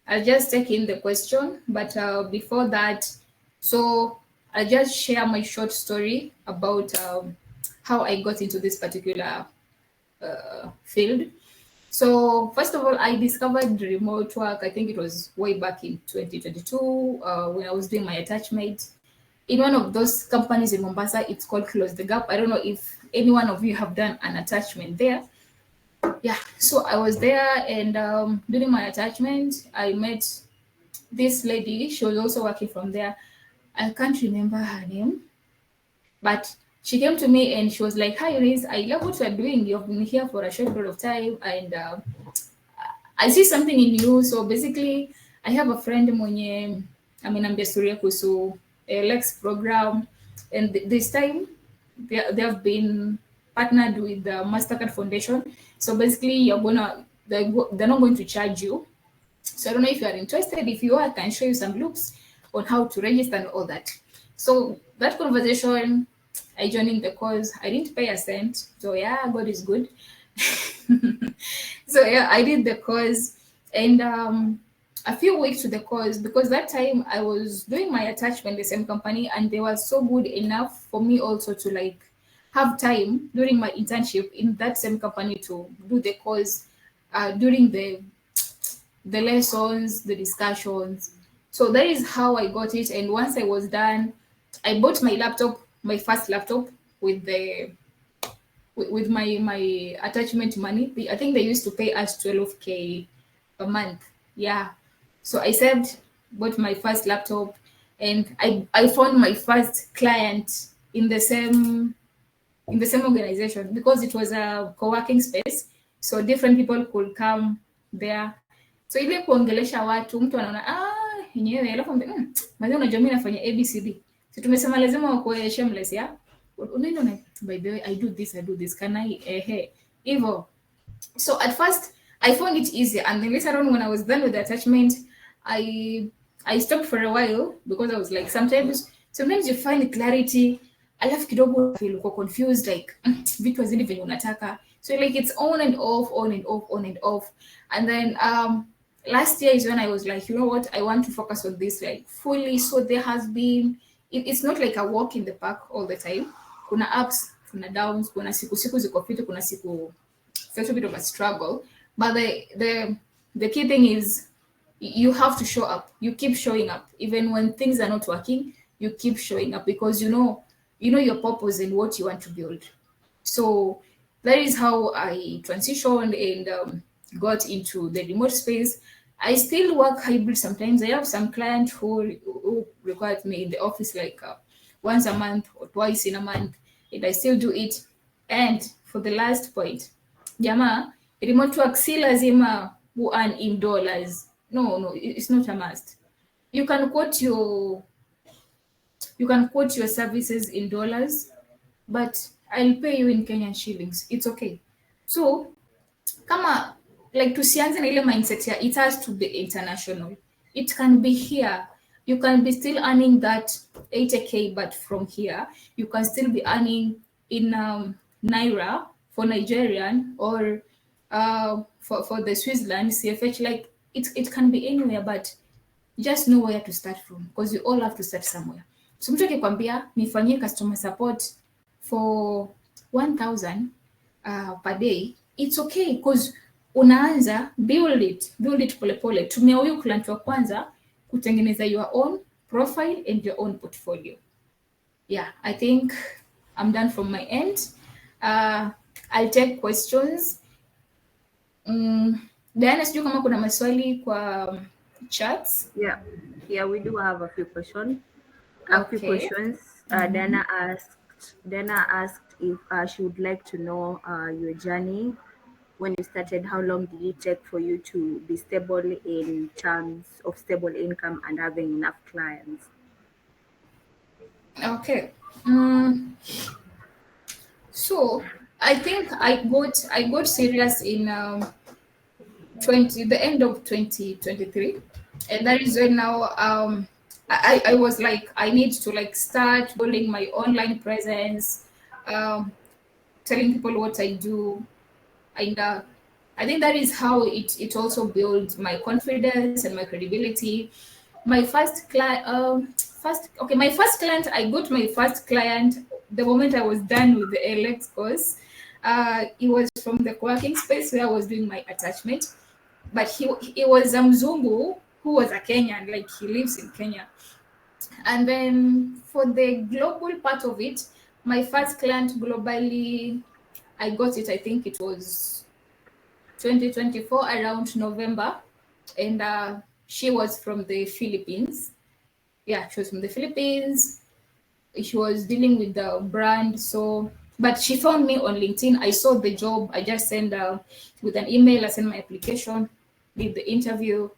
I'll just take in the question, but before that, so I'll just share my short story about how I got into this particular field. So first of all, I discovered remote work. I think it was way back in 2022 when I was doing my attachment in one of those companies in Mombasa. It's called Close the Gap. I don't know if any one of you have done an attachment there. Yeah, so I was there, and during my attachment, I met this lady. She was also working from there. I can't remember her name, but she came to me and she was like, "Hi, Eunice, I love what you're doing. You've been here for a short period of time, and I see something in you. So basically, I have a friend mwenye, I'm Besuria kuhusu Lex program, and this time they have been partnered with the Mastercard Foundation. So basically, they're not going to charge you. So I don't know if you are interested. If you are, I can show you some loops on how to register and all that." So that conversation, I joined in the course. I didn't pay a cent. So yeah, God is good. So yeah, I did the course, and a few weeks to the course, because that time I was doing my attachment in the same company, and they were so good enough for me also to like have time during my internship in that same company to do the course during the lessons, the discussions. So that is how I got it. And once I was done, I bought my laptop, my first laptop with the with my attachment money. I think they used to pay us 12K a month. Yeah. So I saved, bought my first laptop, and I found my first client in the same organization, because it was a co-working space, so different people could come there. So ile kuongelesha watu, mtu anaona yenyewe, alafu mazee, unajua mimi nafanya ABCD, so tumesema lazima wakuwe shameless. Ya unaenda na, by the way, I do this, can I hivyo. So at first I found it easy, and then later on when I was done with the attachment, I stopped for a while, because I was like, sometimes you find clarity, alafu kidogo feel uko confused, like vitu hazidi venye unataka, so like it's on and off. And then last year is when I was like, you know what, I want to focus on this like fully. So there has been, it's not like a walk in the park all the time. Kuna ups, kuna downs, kuna siku ziko fiti, kuna siku it's a bit of a struggle, but the key thing is you have to show up. You keep showing up even when things are not working. You keep showing up, because you know your purpose and what you want to build. So that is how I transitioned and got into the remote space. I still work hybrid sometimes. I have some clients who require me in the office like once a month or twice in a month, and I still do it. And for the last point, Jama, remote work si lazima who earn in dollars. No, it's not a must. You can quote your services in dollars, but I'll pay you in Kenyan shillings. It's okay. So, kama like tusianze na ile mindset ya it has to be international. It can be here. You can be still earning that 80K, but from here you can still be earning in Naira for Nigerian, or for the Switzerland CFH. Like it can be anywhere, but just know where to start from, because you all have to start somewhere. So mtu akikwambia nifanyie customer support for 1,000 per day, it's okay, because unaanza build it polepole. Tumia huyu client wa kwanza kutengeneza your own profile and your own portfolio. Yeah, I think I'm done from my end. I'll take questions. Diana, sijui kama kuna maswali kwa chats. Yeah, we do have a few questions. Dana asked if she would like to know your journey when you started. How long did it take for you to be stable in terms of stable income and having enough clients? Okay. So I think I got serious in the end of 2023, and that is when now I was like, I need to like start building my online presence, telling people what I do, and I think that is how it also builds my confidence and my credibility. My first client, my first client, I got my first client the moment I was done with the LX course. It was from the co-working space where I was doing my attachment, but he was a Mzungu who was a Kenyan, like he lives in Kenya. And then for the global part of it, my first client globally, I got it, I think it was 2024 around November, and she was from the Philippines. Yeah, she was from the Philippines. She was dealing with the brand, but she found me on LinkedIn. I saw the job. I just sent with an email. I sent my application, did the interview,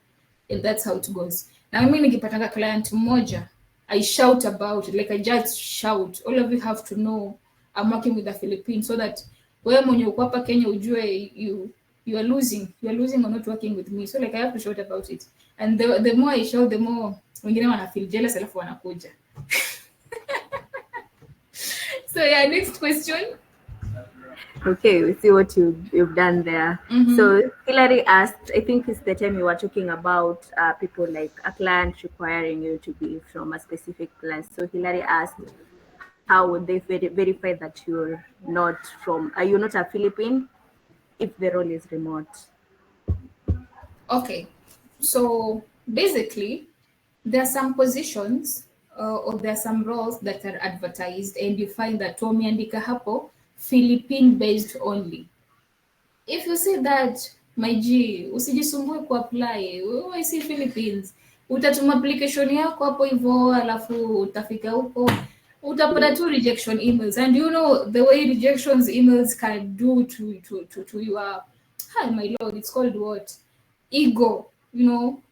and that's how it goes. Now, mimi nikipatanga client mmoja, I shout about it. Like I just shout. All of you have to know I'm working with the Philippines, so that wewe mwenye uko hapa Kenya ujue you are losing. You are losing or not working with me. So like I have to shout about it. And the more I shout, the more wengine wana feel jealous, alafu wanakuja. So yeah, next question. Okay, we see what you've done there. So Hilary asked, I think it's the time you were talking about people like a client requiring you to be from a specific place. So Hilary asked, how would they verify that you're not a Philippine if the role is remote? Okay, so basically there are some positions or there are some roles that are advertised, and you find that wameandika hapo Philippine based only. If you see that, my G, usijisumbue kuapply. Wewe si Philippines. Utatuma application yako hapo hivyo, alafu utafika huko utapata tu rejection emails, and you know the way rejections emails can do to your, hi my lord, it's called what, ego,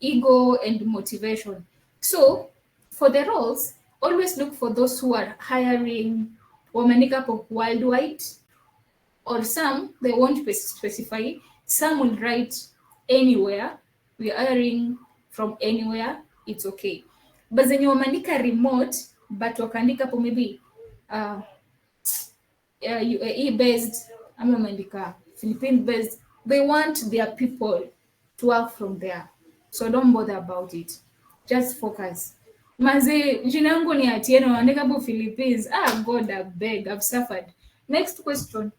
ego and motivation. So for the roles, always look for those who are hiring wameandika hapo worldwide, or some they won't specify, some will write anywhere, we are hiring from anywhere, it's okay. But zenye wameandika remote but wakaandika hapo maybe UAE based ama wameandika Philippine based, they want their people to work from there, so don't bother about it, just focus. Maze, jina yangu ni Atieno, waandika hapo Philippines. God, I beg, I've suffered. Next question.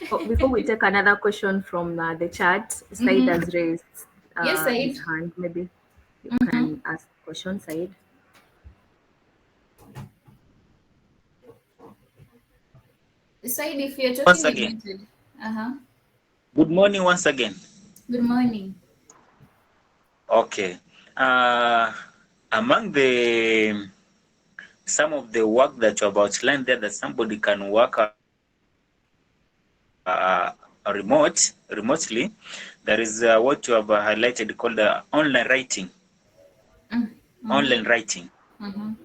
Before we take another question from the chat, Said has raised Yes, Said. his hand. Maybe you can ask question, Said. Said, if you're talking Once again. Good morning once again. Good morning. Okay. Among some of the work that you've outlined there, that somebody can work remotely, there is what you have highlighted called online writing. Online writing.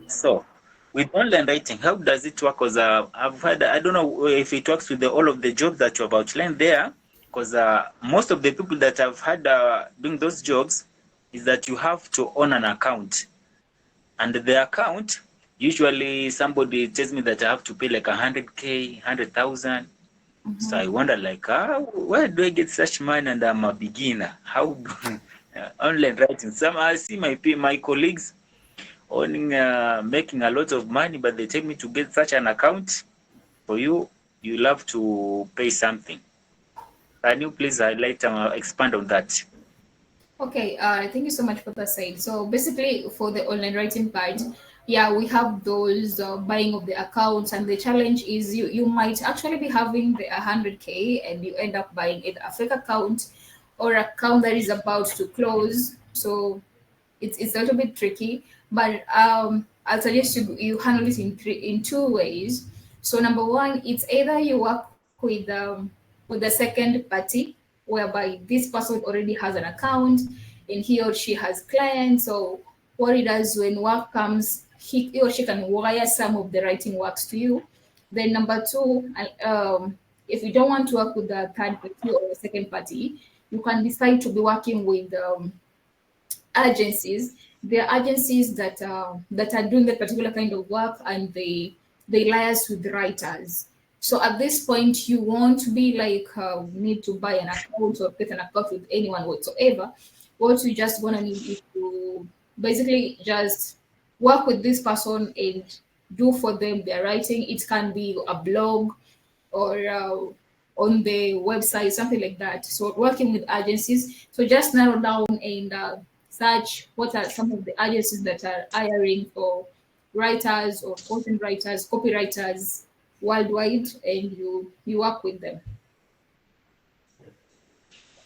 So with online writing, how does it work? Because I've heard, I don't know if it works with all of the jobs that you have outlined there, because most of the people that I've had doing those jobs is that you have to own an account, and the account, usually somebody tells me that I have to pay like 100K, 100,000. So I wonder, like, where do I get such money? And I'm a beginner. How do online writing? Some I see my colleagues owning, making a lot of money, but they tell me to get such an account. For you, you'll have to pay something. Can you please highlight and expand on that? Okay, thank you so much for that, Said. So basically, for the online writing part, yeah, we have those buying of the accounts, and the challenge is you might actually be having the 100K and you end up buying either a fake account or account that is about to close. So it's a little bit tricky, but I'll suggest you handle it in two ways. So number one, it's either you work with the second party, whereby this person already has an account and he or she has clients. So what he does when work comes, he or she can wire some of the writing works to you. Then number two, if you don't want to work with the third party or the second party, you can decide to be working with agencies. There are agencies that are doing that particular kind of work, and they liaise with writers. So at this point, you won't be like need to buy an account or get an account with anyone whatsoever. What you just gonna need is to basically just work with this person and do for them their writing. It can be a blog or on the website, something like that. So working with agencies. So just narrow down and search what are some of the agencies that are hiring for writers or content writers, copywriters worldwide, and you work with them.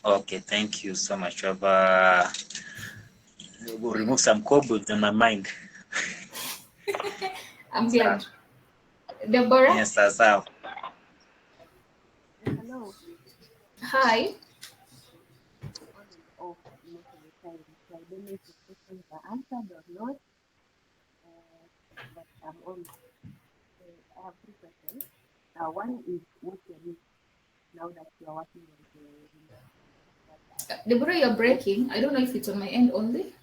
Okay, thank you so much. I've removed some cobwebs in my mind. I'm glad. Deborah? Yes, that's how. Hello. Hi. Most of the time, so I don't know if the questions are answered or not, but I'm on. I have three questions. One is, what's your needs now that you are working on the Deborah, you're breaking. I don't know if it's on my end only.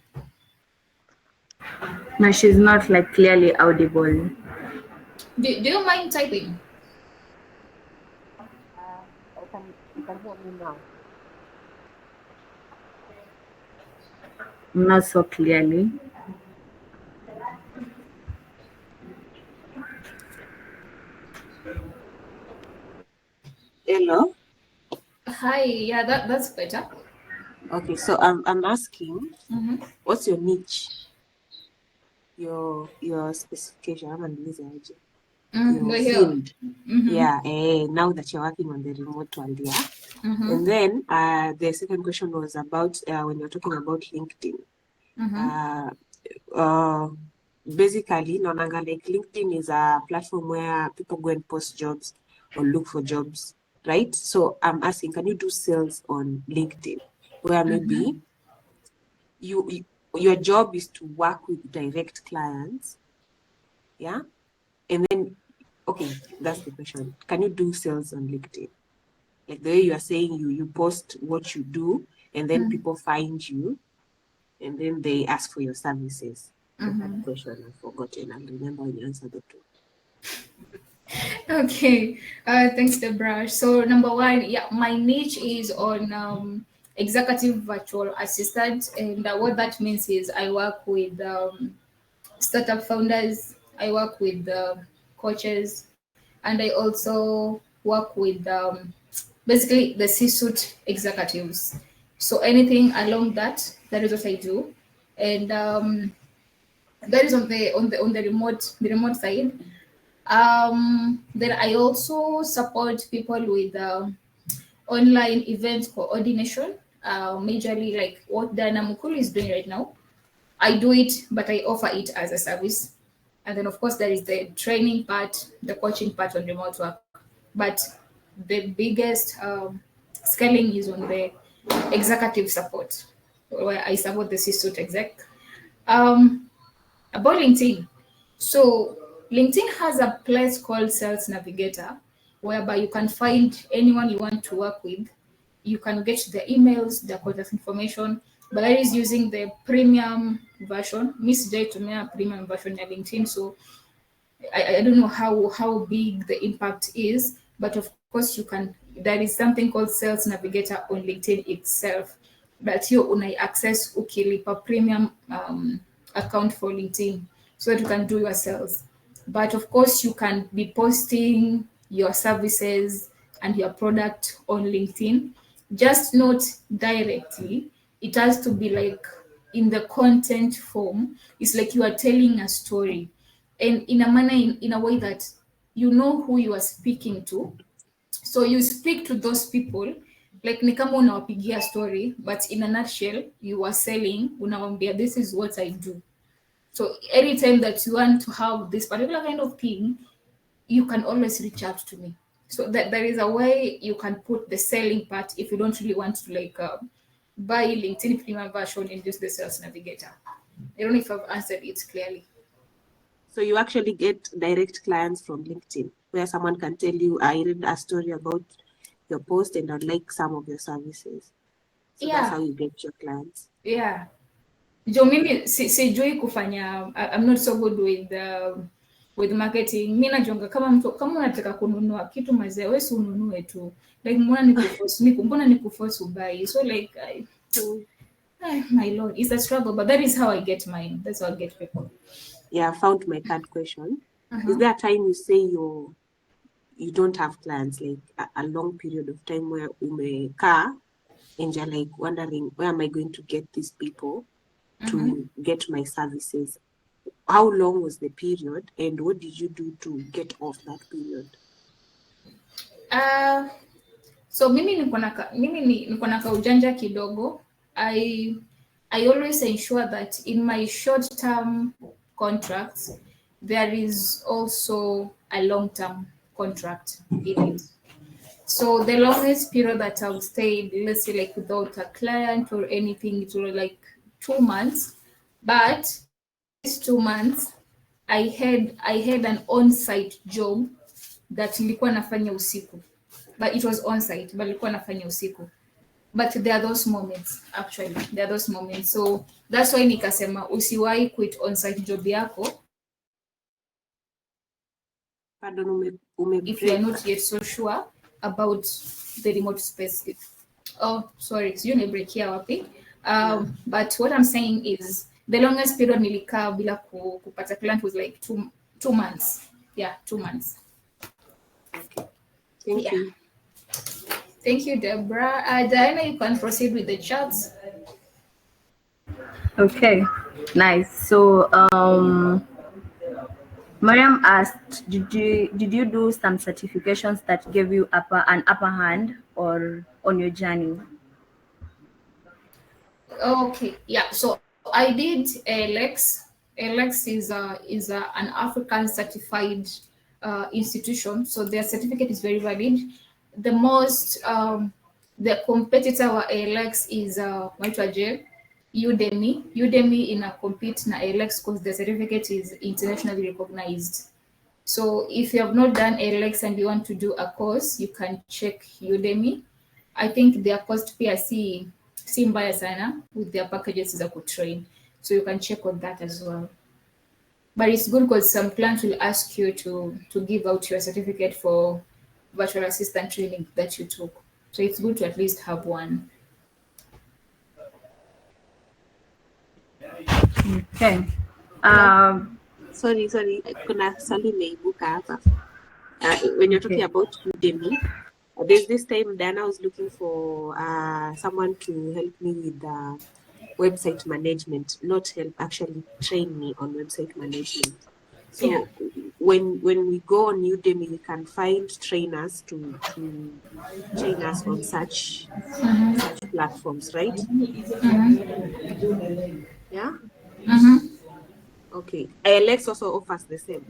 No, she's not like clearly audible. Do you mind typing? you can hear me now. Not so clearly. Hello. Hi. Yeah, that's better. Okay, so I'm asking, what's your niche? Your specification. I'm an Field. Yeah, now that you're working on the remote one, yeah. And then the second question was about when you're talking about LinkedIn. Basically, Nonanga, like LinkedIn is a platform where people go and post jobs or look for jobs, right? So I'm asking, can you do sales on LinkedIn where maybe your job is to work with direct clients, yeah? And then, okay, that's the question. Can you do sales on LinkedIn? Like the way you are saying, you post what you do, and then people find you, and then they ask for your services. That question I've forgotten. I'll remember when you answer the two. Okay, thanks, Deborah. So number one, yeah, my niche is on executive virtual assistant, and what that means is I work with startup founders, I work with coaches, and I also work with basically the C-suite executives. So anything along that is what I do, and that is on the remote side. Then I also support people with online event coordination, majorly like what Dana Mukulu is doing right now. I do it, but I offer it as a service. And then, of course, there is the training part, the coaching part on remote work. But the biggest scaling is on the executive support, where I support the C-suite exec. About LinkedIn. So LinkedIn has a place called Sales Navigator, whereby you can find anyone you want to work with. You can get the emails, the contact information, but that is using the premium version. Miss J to me a premium version of LinkedIn. So I don't know how big the impact is, but of course you can. There is something called Sales Navigator on LinkedIn itself that you unai access ukilipa premium account for LinkedIn so that you can do your sales. But of course you can be posting your services and your product on LinkedIn, just not directly. It has to be like in the content form. It's like you are telling a story, and in a manner, in a way that you know who you are speaking to. So you speak to those people like ni kama unawapigia story, but in a nutshell you are selling, unawambia this is what I do. So anytime that you want to have this particular kind of thing, you can always reach out to me. So that there is a way you can put the selling part if you don't really want to like buy LinkedIn premium version and use the Sales Navigator. I don't know if I've answered it clearly. So you actually get direct clients from LinkedIn, where someone can tell you, I read a story about your post and I'd like some of your services. So that's how you get your clients. Yeah. Jo mimi sijui kufanya, I'm not so good with marketing. Mimi najonga kama unataka kununua kitu mazee, wewe si ununue tu. Like mbona nikuforce ubai. So like my lord, it's a struggle, but that is how I get mine. That's how I get people. Yeah, I found my third question. Is there a time you say you don't have clients, like a long period of time where umeka and you're like wondering, where am I going to get these people to get my services? How long was the period and what did you do to get off that period? So mimi niko na kaujanja kidogo. I always ensure that in my short-term contracts there is also a long-term contract in it. So the longest period that I've stayed, let's say like without a client or anything, it was like 2 months. But these 2 months, I had an on-site job that nilikuwa nafanya usiku. But it was on-site, but nilikuwa nafanya usiku. But there are those moments, actually. There are those moments. So that's why nikasema usiwahi quit on-site job yako. If you are not yet so sure about the remote space. Oh, sorry, so you break here wapi. But what I'm saying is the longest period nilikaa bila kupata client was like 2 months. Yeah, 2 months. Okay. Thank you. Thank you, Deborah. Diana, you can proceed with the chats. Okay, nice. So Mariam asked, did you do some certifications that gave you an upper hand or on your journey? Okay, yeah. So I did ALX. ALX is an African certified institution, so their certificate is very valid. The most the competitor wa ALX is Maitwaje, Udemy. Udemy in a compete na ALX because the certificate is internationally recognized. So if you have not done ALX and you want to do a course, you can check Udemy. I think their cost pia si mbaya sana with their packages za kutrain. So you can check on that as well. But it's good because some clients will ask you to give out your certificate for virtual assistant training that you took. So it's good to at least have one. Okay. Sorry, kuna swali imeibuka hapa. When you're talking about Udemy, there's this time Dana was looking for someone to help me with website management, not help, actually train me on website management. So Yeah. when we go on Udemy, we can find trainers to train us on such platforms, right? Yeah. Okay. Alex also offers the same.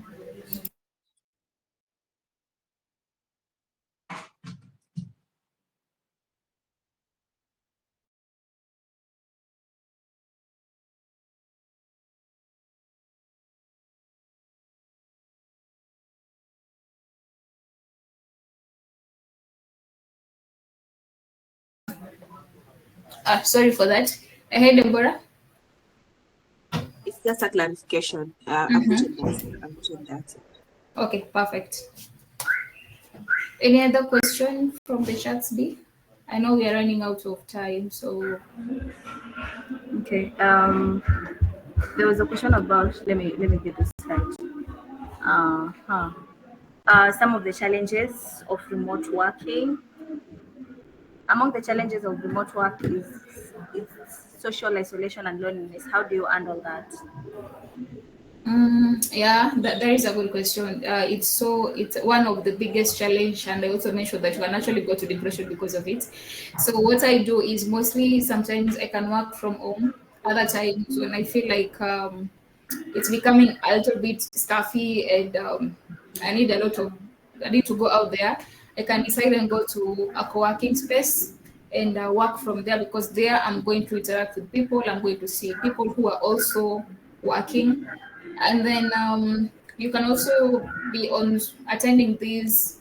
Sorry for that. Hey, Deborah. It's just a clarification. I'm good with that. I'm good with that. Okay, perfect. Any other question from the chats, B? I know we are running out of time, so Okay. There was a question about. Let me get this right. Some of the challenges of remote working. Among the challenges of remote work is social isolation and loneliness. How do you handle that? yeah, that is a good question. It's one of the biggest challenge, and I also mentioned that you can actually go to depression because of it. So what I do is mostly sometimes I can work from home. Other times when I feel like it's becoming a little bit stuffy and I need to go out there, I can decide and go to a co-working space and work from there, because there I'm going to interact with people. I'm going to see people who are also working, and then you can also be on attending these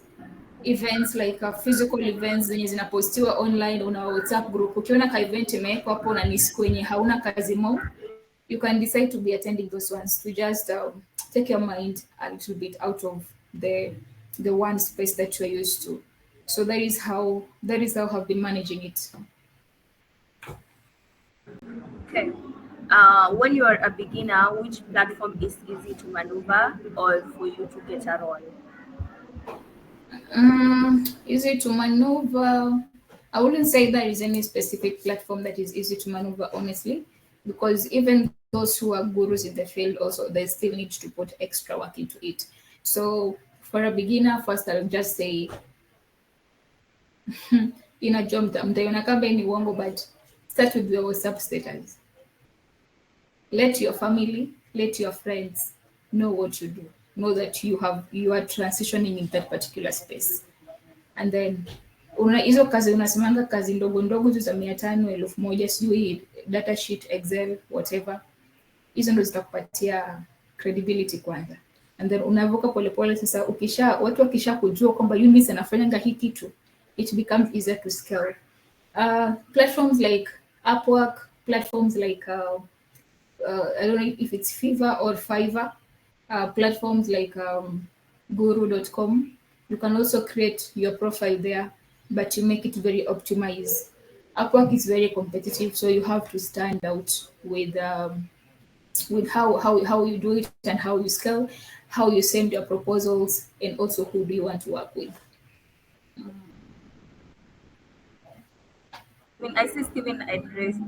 events like physical events zenye zinapostiwa online on our WhatsApp group. Ukiona ka event imewekwa hapo na ni siku yenye hauna kazi mo, you can decide to be attending those ones to just take your mind a little bit out of the one space that you're used to. So that is how I've been managing it. Okay. When you are a beginner, which platform is easy to maneuver or for you to get a role? Easy to maneuver. I wouldn't say there is any specific platform that is easy to maneuver, honestly, because even those who are gurus in the field also, they still need to put extra work into it. So for a beginner, first I'll just say in a job mtaiona kama ni uongo, but start with your WhatsApp status. Let your family, let your friends know what you do. Know that you are transitioning in that particular space. And then hizo kazi unasemanga kazi ndogo ndogo tu za 500, 1000, sijui data sheet, Excel, whatever, hizo ndo zitakupatia credibility kwanza, and then unavuka polepole. Sasa watu wakisha kujua kwamba Eunice anafanyanga hii kitu, it becomes easier to scale. Platforms like Upwork, platforms like I don't know if it's Fiverr or Fiverr, platforms like guru.com. You can also create your profile there, but you make it very optimized. Upwork is very competitive, so you have to stand out with how you do it and how you scale, how you send your proposals, and also who do you want to work with. I see Stephen addressed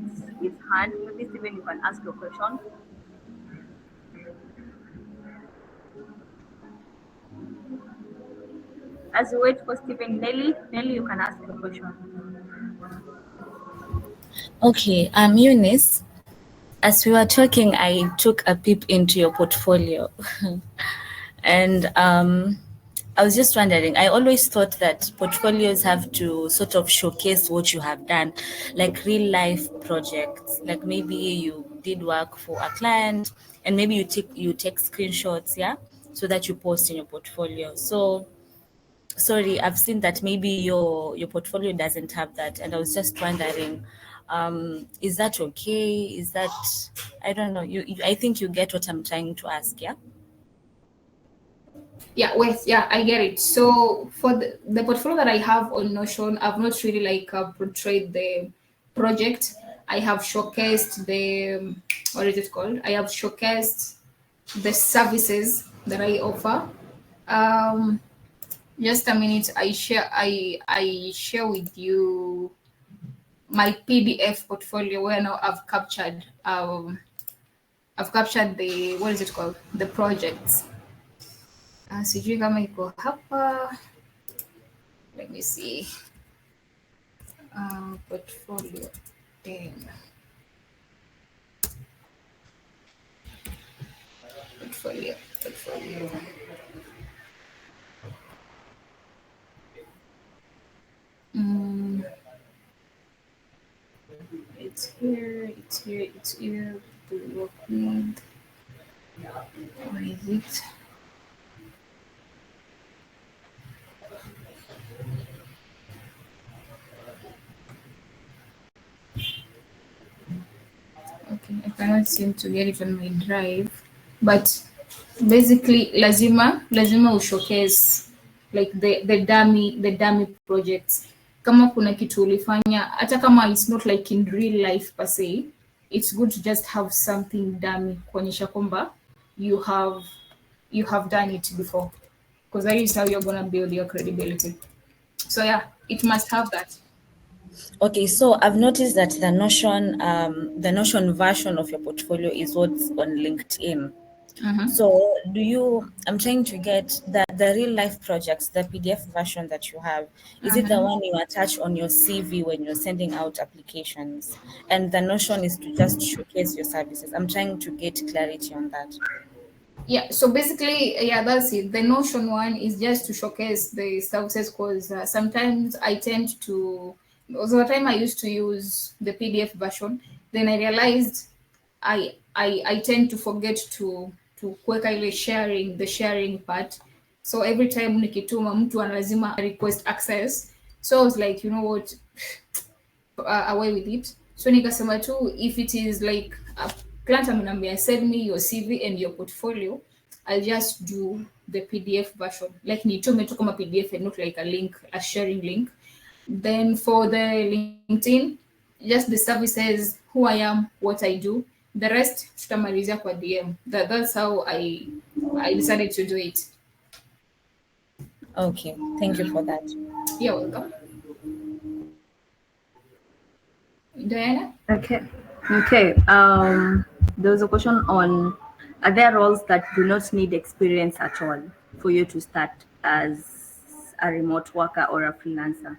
his hand. Maybe Stephen, you can ask your question. As we wait for Stephen, Nelly, you can ask the question. Okay, Eunice, as we were talking, I took a peep into your portfolio. And I was just wondering, I always thought that portfolios have to sort of showcase what you have done, like real life projects. Like maybe you did work for a client and maybe you take screenshots, yeah, so that you post in your portfolio. So sorry, I've seen that maybe your portfolio doesn't have that, and I was just wondering, is that okay? Is that, I don't know, I think you get what I'm trying to ask, yeah? Yeah, wait, yeah, I get it. So for the portfolio that I have on Notion, I've not really like portrayed the project. I have showcased the, what is it called? I have showcased the services that I offer. Um, just a minute, I share with you my PDF portfolio where now I've captured the, what is it called? The projects. Sijui kama iko hapa. Let me see. Portfolio. Damn. Portfolio. It's here. Do we work with? Where is it? Okay, I cannot seem to get it on my drive, but basically lazima ushowcase like the dummy projects. Kama kuna kitu ulifanya, hata kama it's not like in real life per se, it's good to just have something dummy kuonyesha kwamba you have done it before, because that is how you're gonna build your credibility. So yeah, it must have that. Okay, so I've noticed that the Notion version of your portfolio is what's on LinkedIn. So I'm trying to get the real life projects, the PDF version that you have, is it the one you attach on your CV when you're sending out applications? And the Notion is to just showcase your services. I'm trying to get clarity on that. Yeah, so basically, yeah, that's it. The Notion one is just to showcase the services, because sometimes I tend to, most of the time I used to use the PDF version. Then I realized I tend to forget to kuweka ile the sharing part. So every time nikituma mtu lazima request access. So I was like, you know what, away with it. So nikasema tu, if it is like a client amenambia send me your CV and your portfolio, I'll just do the PDF version, like nitume tu kama PDF and not like a sharing link. Then for the LinkedIn, just the services, who I am, what I do, the rest tutamalizia kwa DM. That's how I decided to do it. Okay, thank you for that. You're welcome. Diana? Okay. There was a question on, are there roles that do not need experience at all for you to start as a remote worker or a freelancer?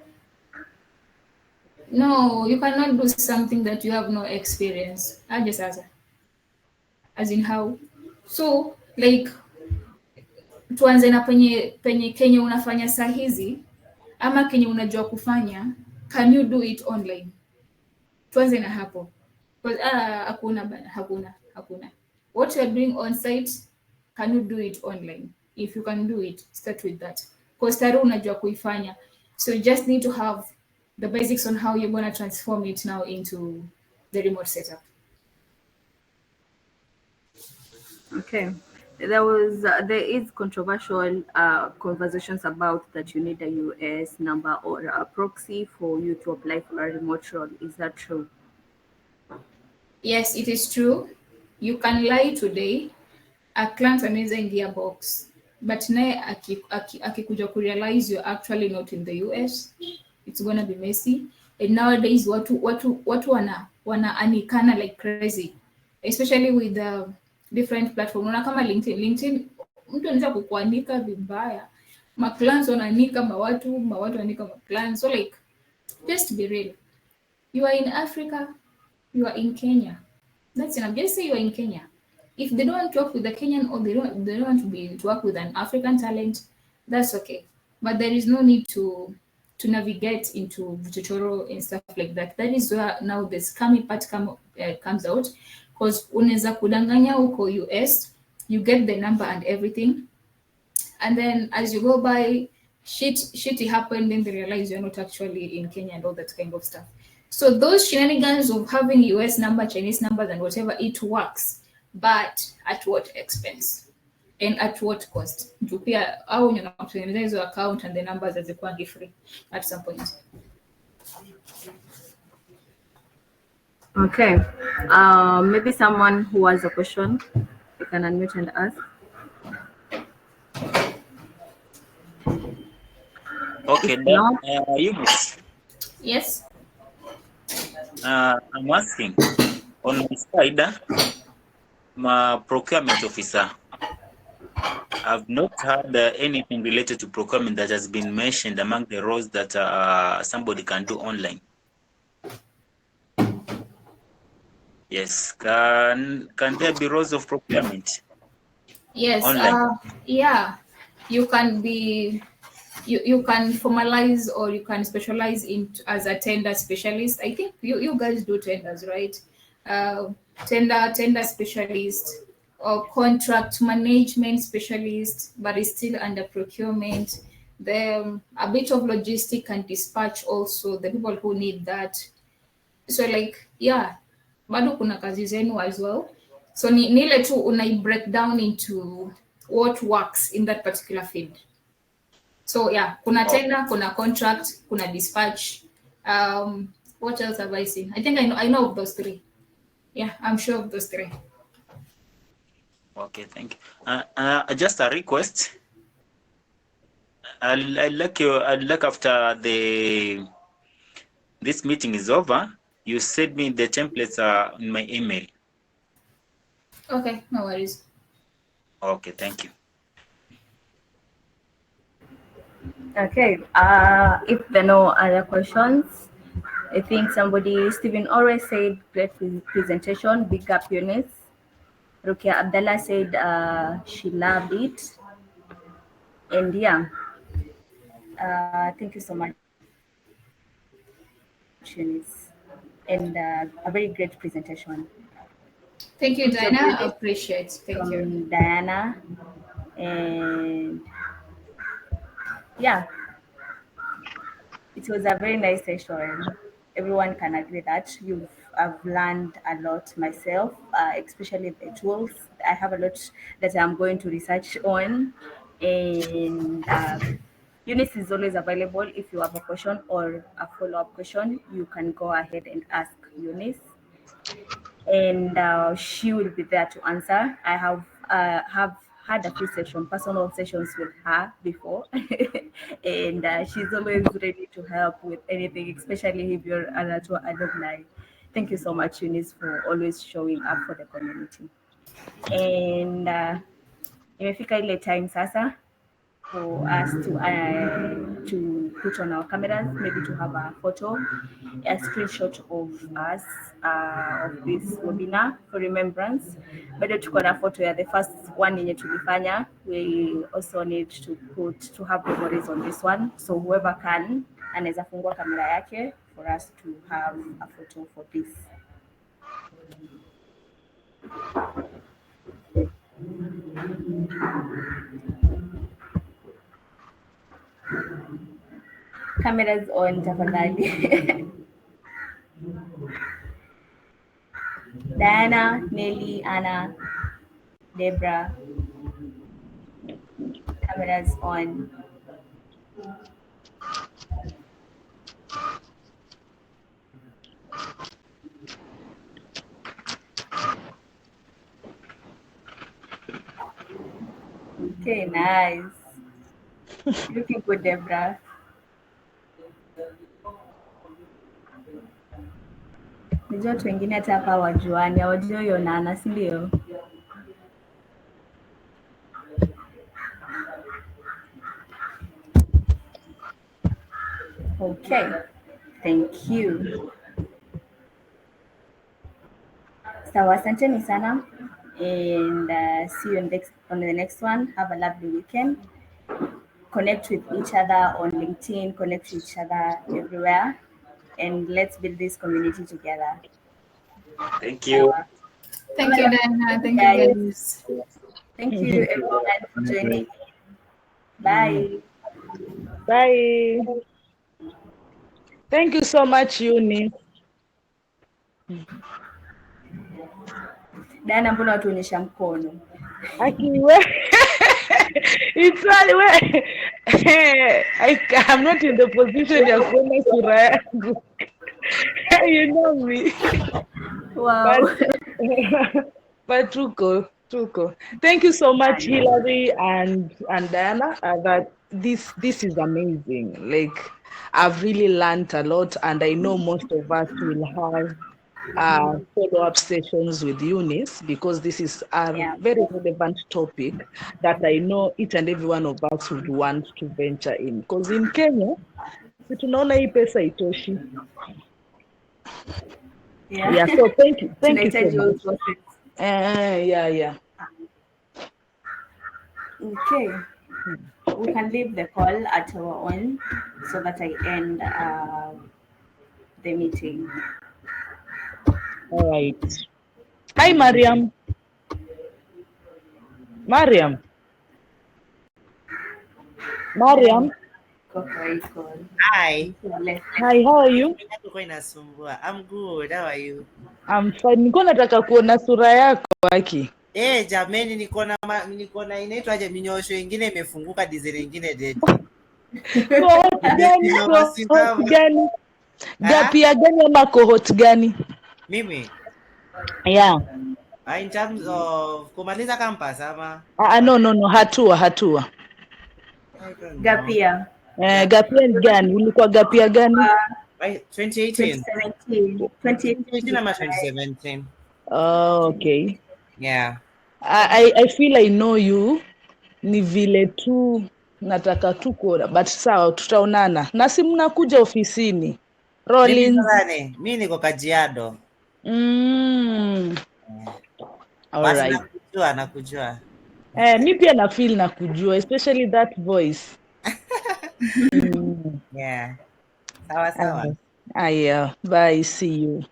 No, you cannot do something that you have no experience. I just answer. As in how? So, like, tuanze na penye kenye unafanya saa hizi ama kenye unajua kufanya, can you do it online? Tuanze na hapo. Because hakuna. What you're doing on site, can you do it online? If you can do it, start with that. Because tayari unajua kuifanya. So you just need to have the basics on how you're going to transform it now into the remote setup. Okay. There is controversial conversations about that you need a US number or a proxy for you to apply for a remote role. Is that true? Yes, it is true. You can lie today. A client anaweza ingia box, but naye akikuja kurealize you're actually not in the US, it's gonna be messy. And nowadays watu wanaanikana like crazy, especially with the different platform. Unaona kama LinkedIn mtu anaweza kukuandika vibaya, Maclans wananika mawatu wananika maclans. So like, just be real. You are in Africa, you are in Kenya. That's enough. Just say you are in Kenya. If they don't want to work with the Kenyan or they don't want to work with an African talent, that's okay. But there is no need to navigate into vichochoro and stuff like that. That is where now the scammy part comes out, because unaweza kudanganya huko US, you get the number and everything, and then as you go by, shit happened, then they realize you're not actually in Kenya and all that kind of stuff. So those shenanigans of having US number, Chinese numbers, and whatever, it works, but at what expense and at what cost? To pay your account and the numbers as a free at some point. Okay. Maybe someone who has a question, you can unmute and ask. Okay, No? Eunice. Yes. I'm asking on my side, my procurement officer. I've not heard anything related to procurement that has been mentioned among the roles that somebody can do online. Yes, can there be roles of procurement? Yes. Online. Yeah, you can be. You can formalize or you can specialize in as a tender specialist. I think you guys do tenders, right? Tender specialist or contract management specialist, but it's still under procurement. The a bit of logistic and dispatch also, the people who need that. So like, yeah, bado kuna kazi zenu as well. So ni ile tu unai break down into what works in that particular field. So yeah, kuna tender, kuna contract, kuna dispatch. What else have I seen? I think I know of those three. Yeah, I'm sure of those three. Okay, thank you. Just a request. I'd like after this meeting is over, you send me the templates in my email. Okay, no worries. Okay, thank you. Okay. If there are no other questions, I think Stephen always said great presentation, big up Eunice. Rukia Abdallah said she loved it. And yeah, thank you so much, Eunice. And a very great presentation. Thank you, Diana. I appreciate it. Thank you. Diana. And yeah, it was a very nice session. Everyone can agree that I've learned a lot myself, especially the tools. I have a lot that I'm going to research on, and Eunice is always available. If you have a question or a follow-up question, you can go ahead and ask Eunice, and she will be there to answer. I have had a few personal sessions with her before, and she's always ready to help with anything, especially if you're an alumni. Thank you so much, Eunice, for always showing up for the community. And imefika ile time sasa for us to put on our cameras, maybe to have a photo, a screenshot of us of this webinar for remembrance. Bado tuko na photo ya the first one yenye tulifanya. We also need to have memories on this one, so whoever can anaweza fungua kamera yake for us to have a photo for this. Cameras on tafadhali. Diana, Nelly, Anna, Debra. Cameras on. Okay, nice. Looking good, Debra. Najua watu wengine hata hapa hawajuani, hawajui hiyo Nana, si ndio? Okay, thank you. So asanteni sana, and see you on the next one. Have a lovely weekend. Connect with each other on LinkedIn, connect with each other everywhere, and let's build this community together. Thank you. Thank you, Diana. Thank you, Guys, guys. thank you everyone for joining. Bye. Bye. Thank you so much, Eunice. Diana, mbona watuonyesha mkono? Akiwe. It's right. I'm not in the position ya kuona sura yangu. You know me. Wow. But tuko. Thank you so much, Hilary and Diana. That this is amazing. Like, I've really learned a lot, and I know most of us will have follow-up sessions with Eunice, because this is a very relevant topic that I know each and every one of us would want to venture in. Because in Kenya, tunaona hii pesa itoshi. Yeah, so thank you so much. Yeah. Okay. We can leave the call at our own so that I end the meeting. All right. Hi, Mariam. Mariam. Hi. Hi, how are you? I'm good. How are you? I'm fine. Niko nataka kuona sura yako Aki. Jameni, niko na inaitwaje, minyosho ingine imefunguka, dizeli ingine dead. Cohort gani? Gapia gani ama cohort gani? Mimi? Yeah. In terms of kumaliza campus ama? No, hatua. Gapia. Gapia gani? Ulikuwa gapia gani? 2018. 2018 ama 2017. Oh, okay. Yeah. I feel I know you. Ni vile tu nataka tu kuona, but sawa, tutaonana. Na si mnakuja ofisini. Rollins. Mimi niko Kajiado. All right. Nakujua. Mi pia na feel na kujua, especially that voice. Yeah. Sawa. Aya, bye, see you.